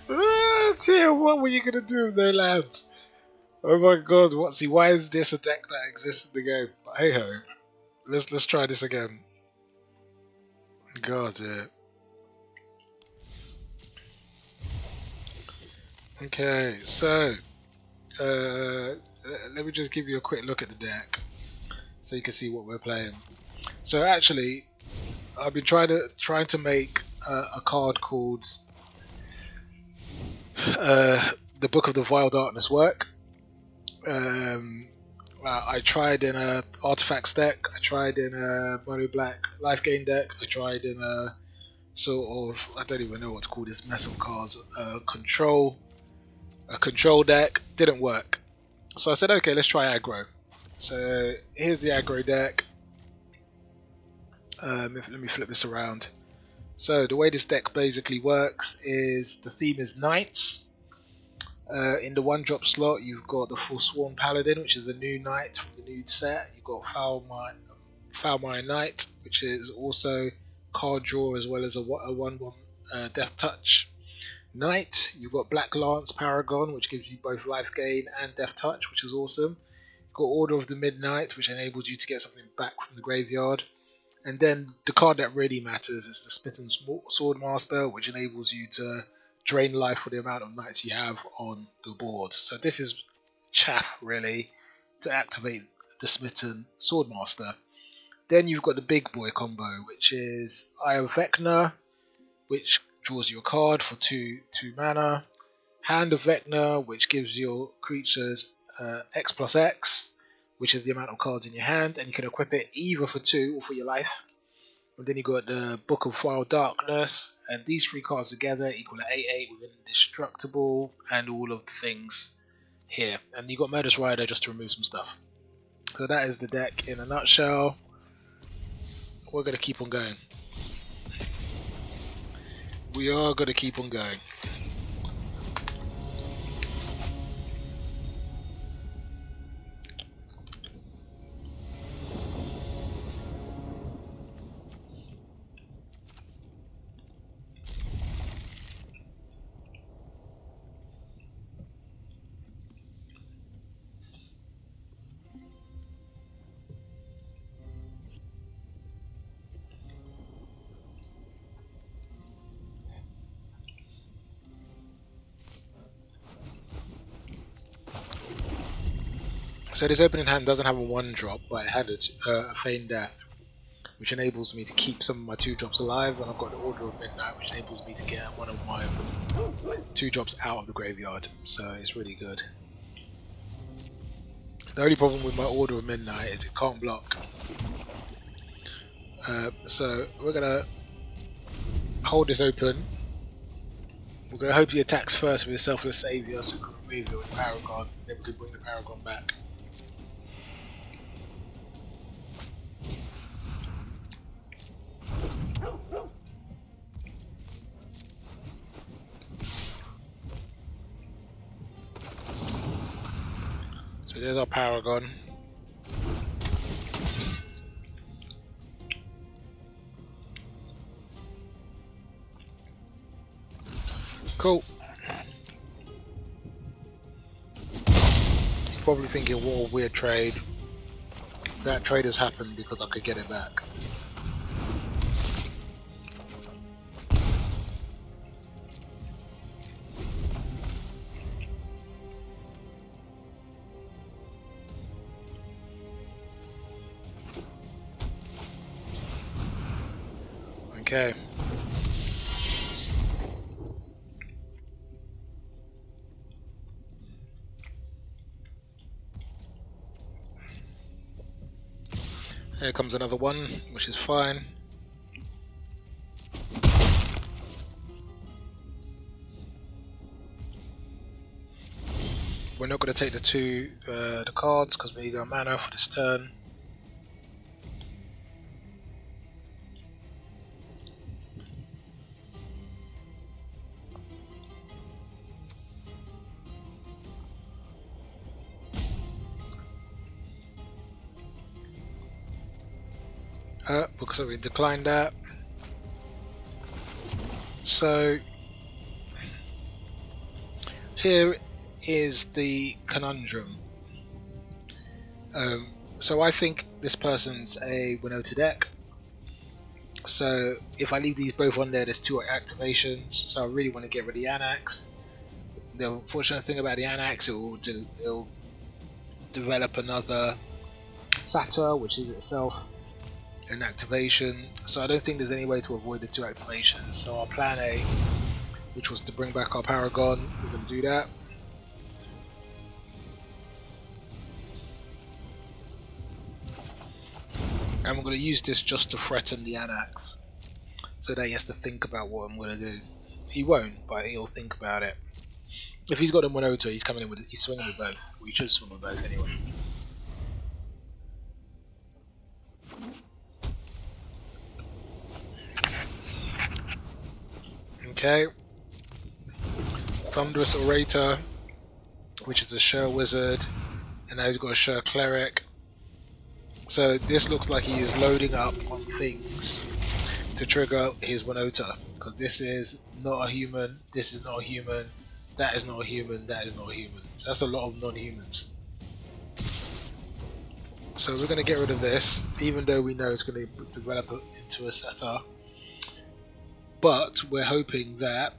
Oh dear, what were you gonna do with no lands? Oh my god, why is this a deck that exists in the game? But hey ho. Let's try this again. God yeah. Okay, so let me just give you a quick look at the deck so you can see what we're playing. So actually, I've been trying to make a card called the Book of the Vile Darkness work. I tried in a artifacts deck. I tried in a mono black life gain deck. I tried in a sort of, I don't even know what to call this mess of cards. A control deck. Didn't work. So I said, okay, let's try aggro. So here's the aggro deck. Let me flip this around. So the way this deck basically works is the theme is knights. In the 1-drop slot, you've got the Forsworn Paladin, which is a new knight from the new set. You've got Foulmire Knight, which is also card draw as well as a 1/1 Death Touch Knight. You've got Black Lance Paragon, which gives you both life gain and Death Touch, which is awesome. You've got Order of the Midnight, which enables you to get something back from the graveyard. And then the card that really matters is the Smitten Swordmaster, which enables you to drain life for the amount of knights you have on the board. So this is chaff, really, to activate the Smitten Swordmaster. Then you've got the big boy combo, which is Eye of Vecna, which draws you a card for 2 mana. Hand of Vecna, which gives your creatures X+X, which is the amount of cards in your hand, and you can equip it either for 2 or for your life. And then you got the Book of Vile Darkness, and these 3 cards together equal 8/8 with Indestructible and all of the things here. And you got Murderous Rider just to remove some stuff. So that is the deck in a nutshell. We're going to keep on going. We are going to keep on going. So this opening hand doesn't have a 1-drop, but it had a Feign Death, which enables me to keep some of my 2-drops alive, and I've got the Order of Midnight, which enables me to get one of my 2-drops out of the graveyard, so it's really good. The only problem with my Order of Midnight is it can't block. So we're going to hold this open. We're going to hope he attacks first with his Selfless Savior, so we can remove it with Paragon, then we can bring the Paragon back. So there's our Paragon. Cool. You're probably thinking, what a weird trade. That trade has happened because I could get it back. Okay. Here comes another one, which is fine. We're not going to take the cards because we need our mana for this turn. Because we declined that. So here is the conundrum. So I think this person's a Winota deck. So if I leave these both on there, there's 2 activations. So I really want to get rid of the Anax. The unfortunate thing about the Anax, it'll develop another Satyr, which is itself an activation, so I don't think there's any way to avoid the 2 activations. So our plan A, which was to bring back our Paragon, we're going to do that. And we're going to use this just to threaten the Anax, so that he has to think about what I'm going to do. He won't, but he'll think about it. If he's got a Winota, he's coming in with, he's swinging with both. We should swing with both anyway. Okay, Thunderous Orator, which is a Shur Wizard, and now he's got a Shur Cleric. So this looks like he is loading up on things to trigger his Winota, because this is not a human, this is not a human, that is not a human, that is not a human. So that's a lot of non-humans. So we're going to get rid of this, even though we know it's going to develop into a Satyr. But we're hoping that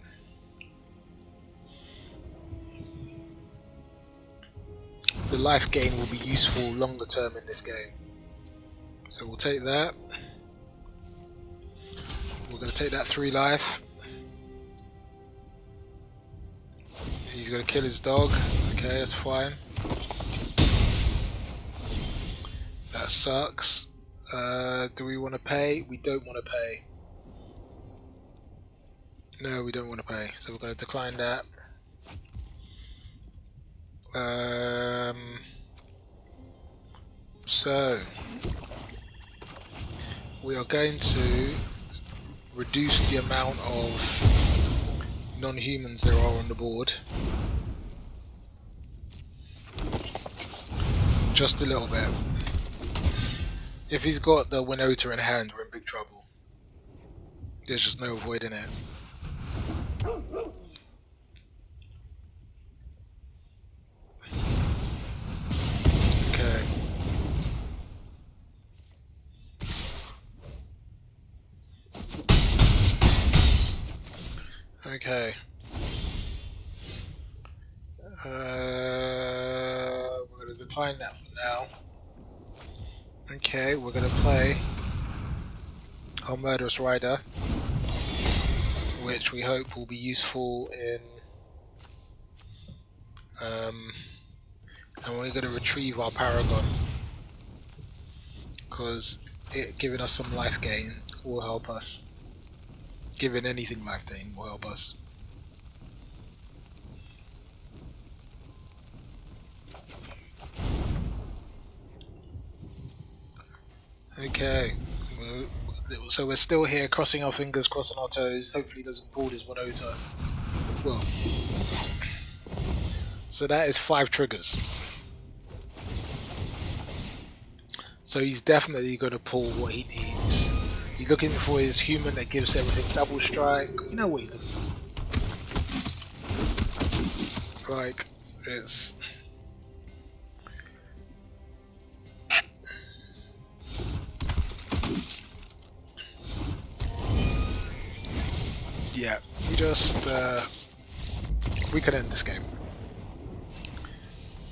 the life gain will be useful longer term in this game. So we'll take that. We're going to take that 3 life. He's going to kill his dog. Okay, that's fine. That sucks. Do we want to pay? We don't want to pay. No, we don't want to pay, so we're going to decline that. So we are going to reduce the amount of non-humans there are on the board just a little bit. If he's got the Winota in hand, we're in big trouble. There's just no avoiding it. Okay. Okay. We're going to decline that for now. Okay, we're going to play our Murderous Rider, which we hope will be useful in and we're going to retrieve our Paragon, because it giving us some life gain will help us. Giving anything life gain will help us. Okay, so we're still here, crossing our fingers, crossing our toes. Hopefully he doesn't pull his Winota. Well, so that is 5 triggers. So he's definitely going to pull what he needs. He's looking for his human that gives everything double strike. You know what he's looking for. Like, it's... Yeah, we just... we can end this game.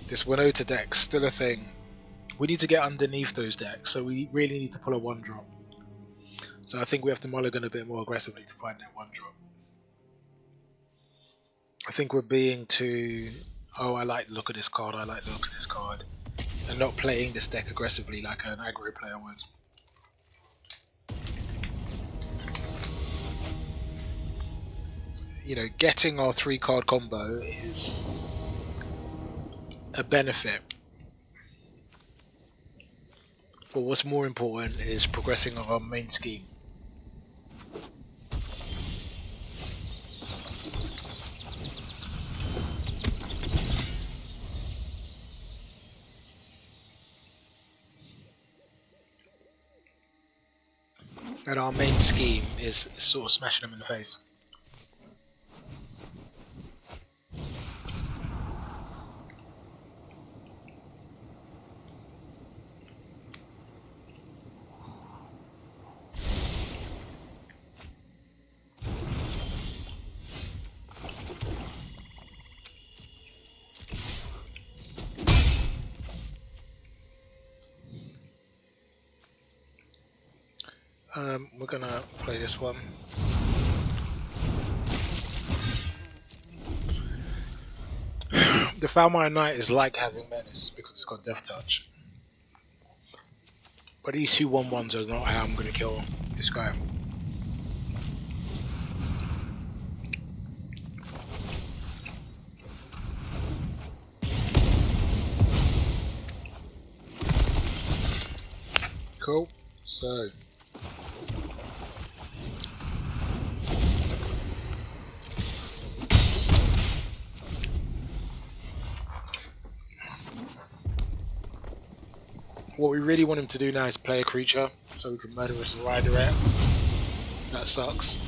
This Winota deck's still a thing. We need to get underneath those decks, so we really need to pull a 1-drop. So I think we have to mulligan a bit more aggressively to find that 1-drop. I think we're being too, oh, I like the look of this card, I like the look of this card, and not playing this deck aggressively like an aggro player would. You know, getting our 3-card combo is a benefit. But what's more important is progressing our main scheme. And our main scheme is sort of smashing them in the face. We're gonna play this one. The Foulmire Knight is like having Menace because it's got Death Touch. But these 2/1/1s are not how I'm gonna kill this guy. Cool. So what we really want him to do now is play a creature so we can murder his rider it. That sucks.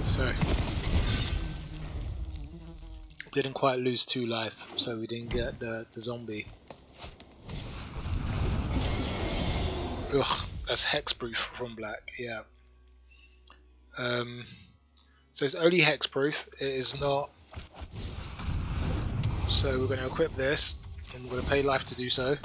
So didn't quite lose 2 life, so we didn't get the zombie. Ugh, that's hexproof from black, yeah. So it's only hexproof, it is not. So we're going to equip this, and we're going to pay life to do so.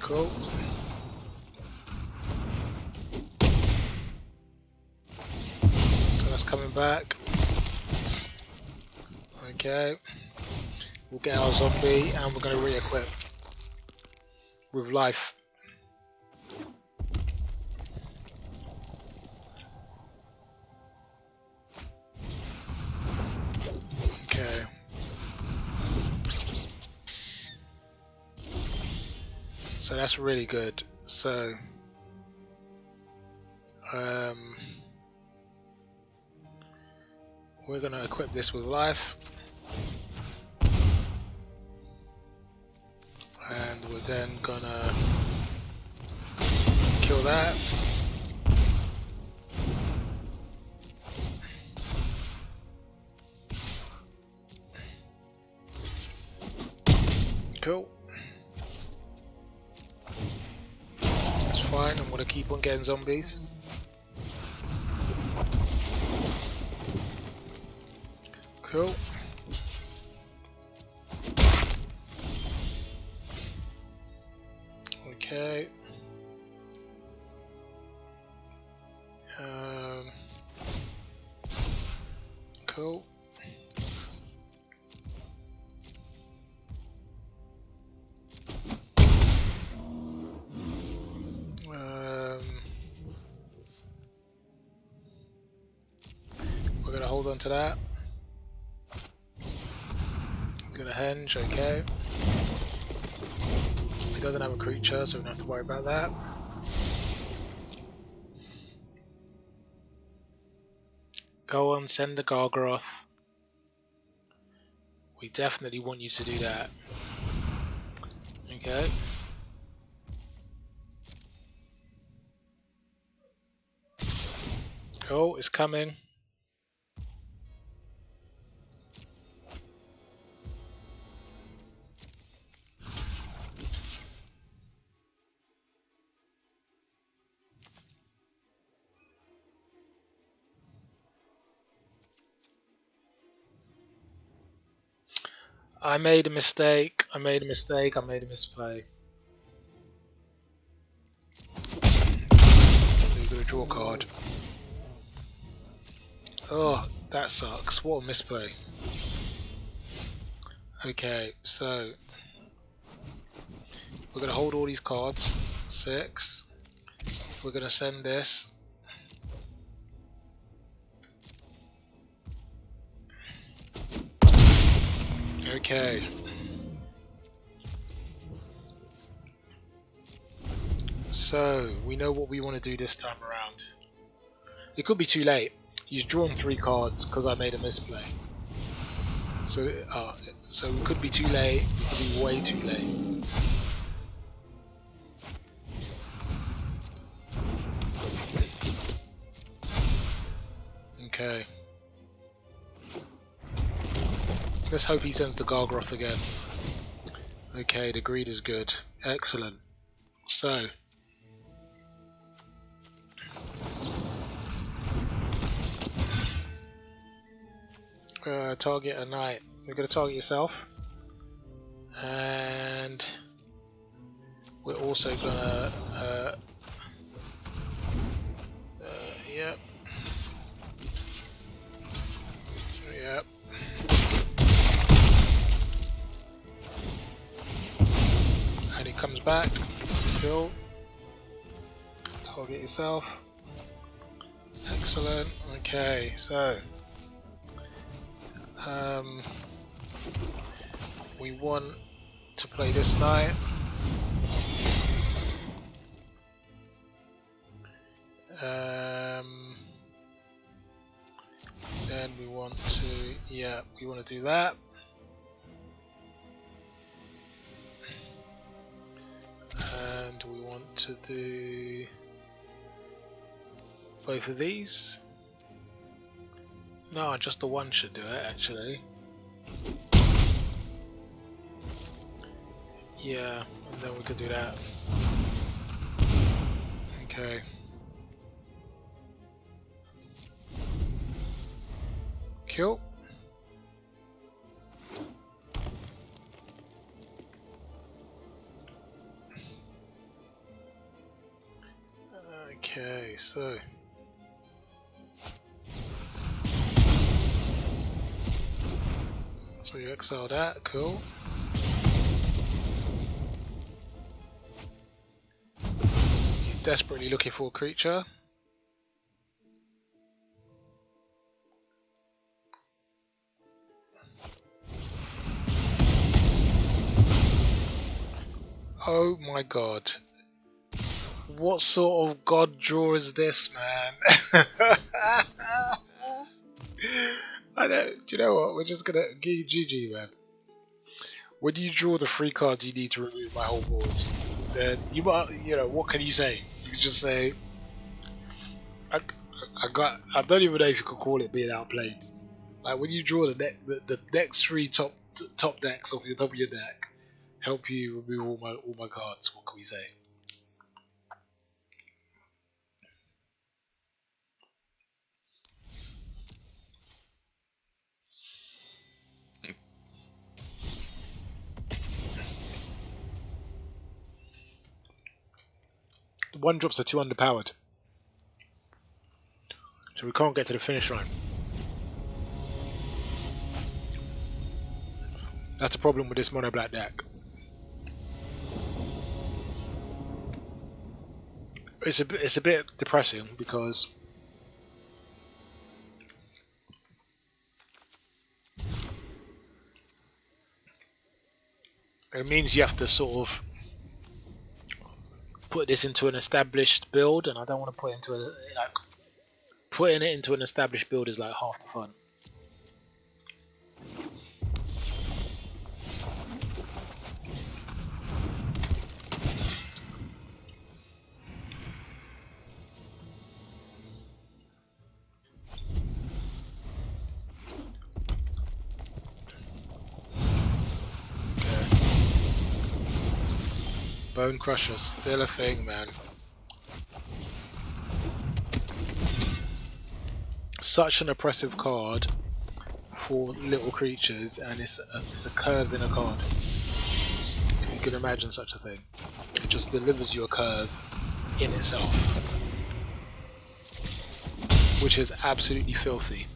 Cool. So that's coming back. Okay. We'll get our zombie and we're going to re-equip with life. Okay. So that's really good. So we're going to equip this with life. And we're then gonna kill that. Cool. That's fine, I'm gonna keep on getting zombies. Cool. Okay. Cool. We're gonna hold on to that. It's gonna henge, okay. He doesn't have a creature, so we don't have to worry about that. Go on, send the Gargaroth. We definitely want you to do that. Okay. Oh, it's coming. I made a mistake. I made a mistake. I made a misplay. We're going to draw a card. Oh, that sucks. What a misplay. Okay, so we're going to hold all these cards. 6. We're going to send this. Okay. So, we know what we want to do this time around. It could be too late. He's drawn 3 cards because I made a misplay. So it could be too late. It could be way too late. Okay. Let's hope he sends the Gargaroth again. Okay, the greed is good. Excellent. So, target a knight. We're going to target yourself. And we're also going to... yep. Yep. And he comes back. Kill. Target yourself. Excellent. Okay, so we want to play this knight. Then we want to, yeah, we want to do that. And we want to do both of these. No, just the one should do it, actually. Yeah, and then we could do that. Okay. Cool. Okay, so you exile that, cool. He's desperately looking for a creature. Oh my god. What sort of god draw is this, man? I don't. Do you know what? We're just gonna give you GG, man. When you draw the 3 cards you need to remove my whole board, then you might, you know, what can you say? You can just say, I don't even know if you could call it being outplayed. Like when you draw the next 3 top decks off the top of your deck, help you remove all my cards. What can we say? The 1-drops are too underpowered, so we can't get to the finish line. That's the problem with this mono black deck. It's a bit depressing because It means you have to sort of put this into an established build, and I don't want to put it into a, like, putting it into an established build is like half the fun. Bone Crusher's still a thing, man. Such an oppressive card for little creatures, and it's a curve in a card. If you can imagine such a thing. It just delivers you a curve in itself, which is absolutely filthy.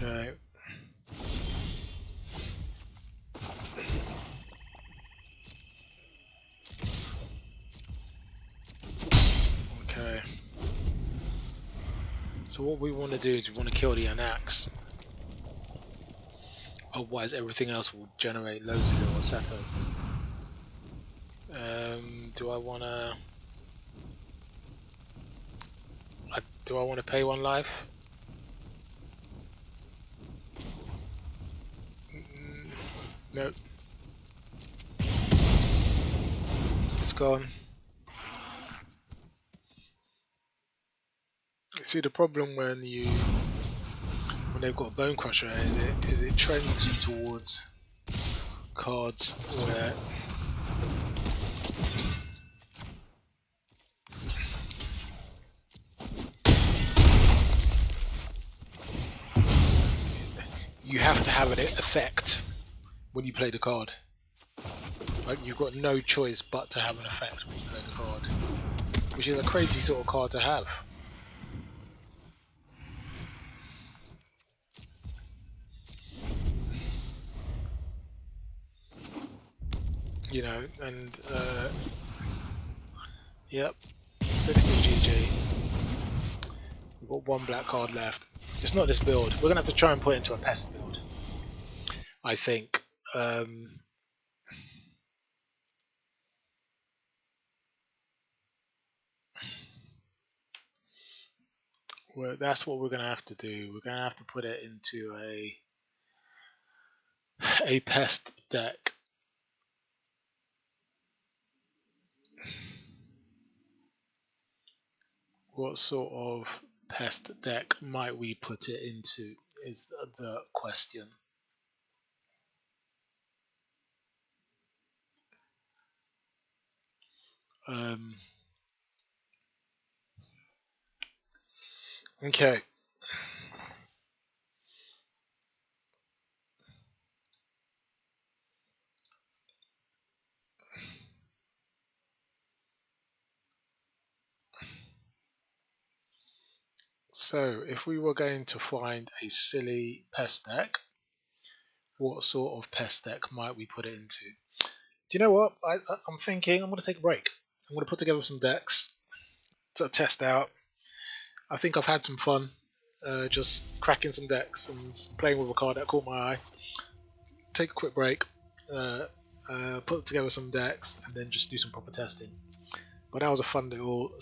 Okay. Okay. So what we want to do is we want to kill the Anax. Otherwise everything else will generate loads of little satyrs. Do I want to pay 1 life? Nope. It's gone. See, the problem when they've got a Bone Crusher is it trends you towards cards where you have to have an effect when you play the card. Like, you've got no choice but to have an effect when you play the card, which is a crazy sort of card to have. You know, and yep, so this is GG. We've got 1 black card left. It's not this build. We're gonna have to try and put it into a pest build, I think. Well, that's what we're gonna have to do. We're gonna have to put it into a pest deck. What sort of pest deck might we put it into is the question. Okay. So, if we were going to find a silly pest deck, what sort of pest deck might we put it into? Do you know what? I'm thinking I'm going to take a break. I'm going to put together some decks to test out. I think I've had some fun just cracking some decks and playing with a card that caught my eye. Take a quick break, put together some decks, and then just do some proper testing. But that was a fun little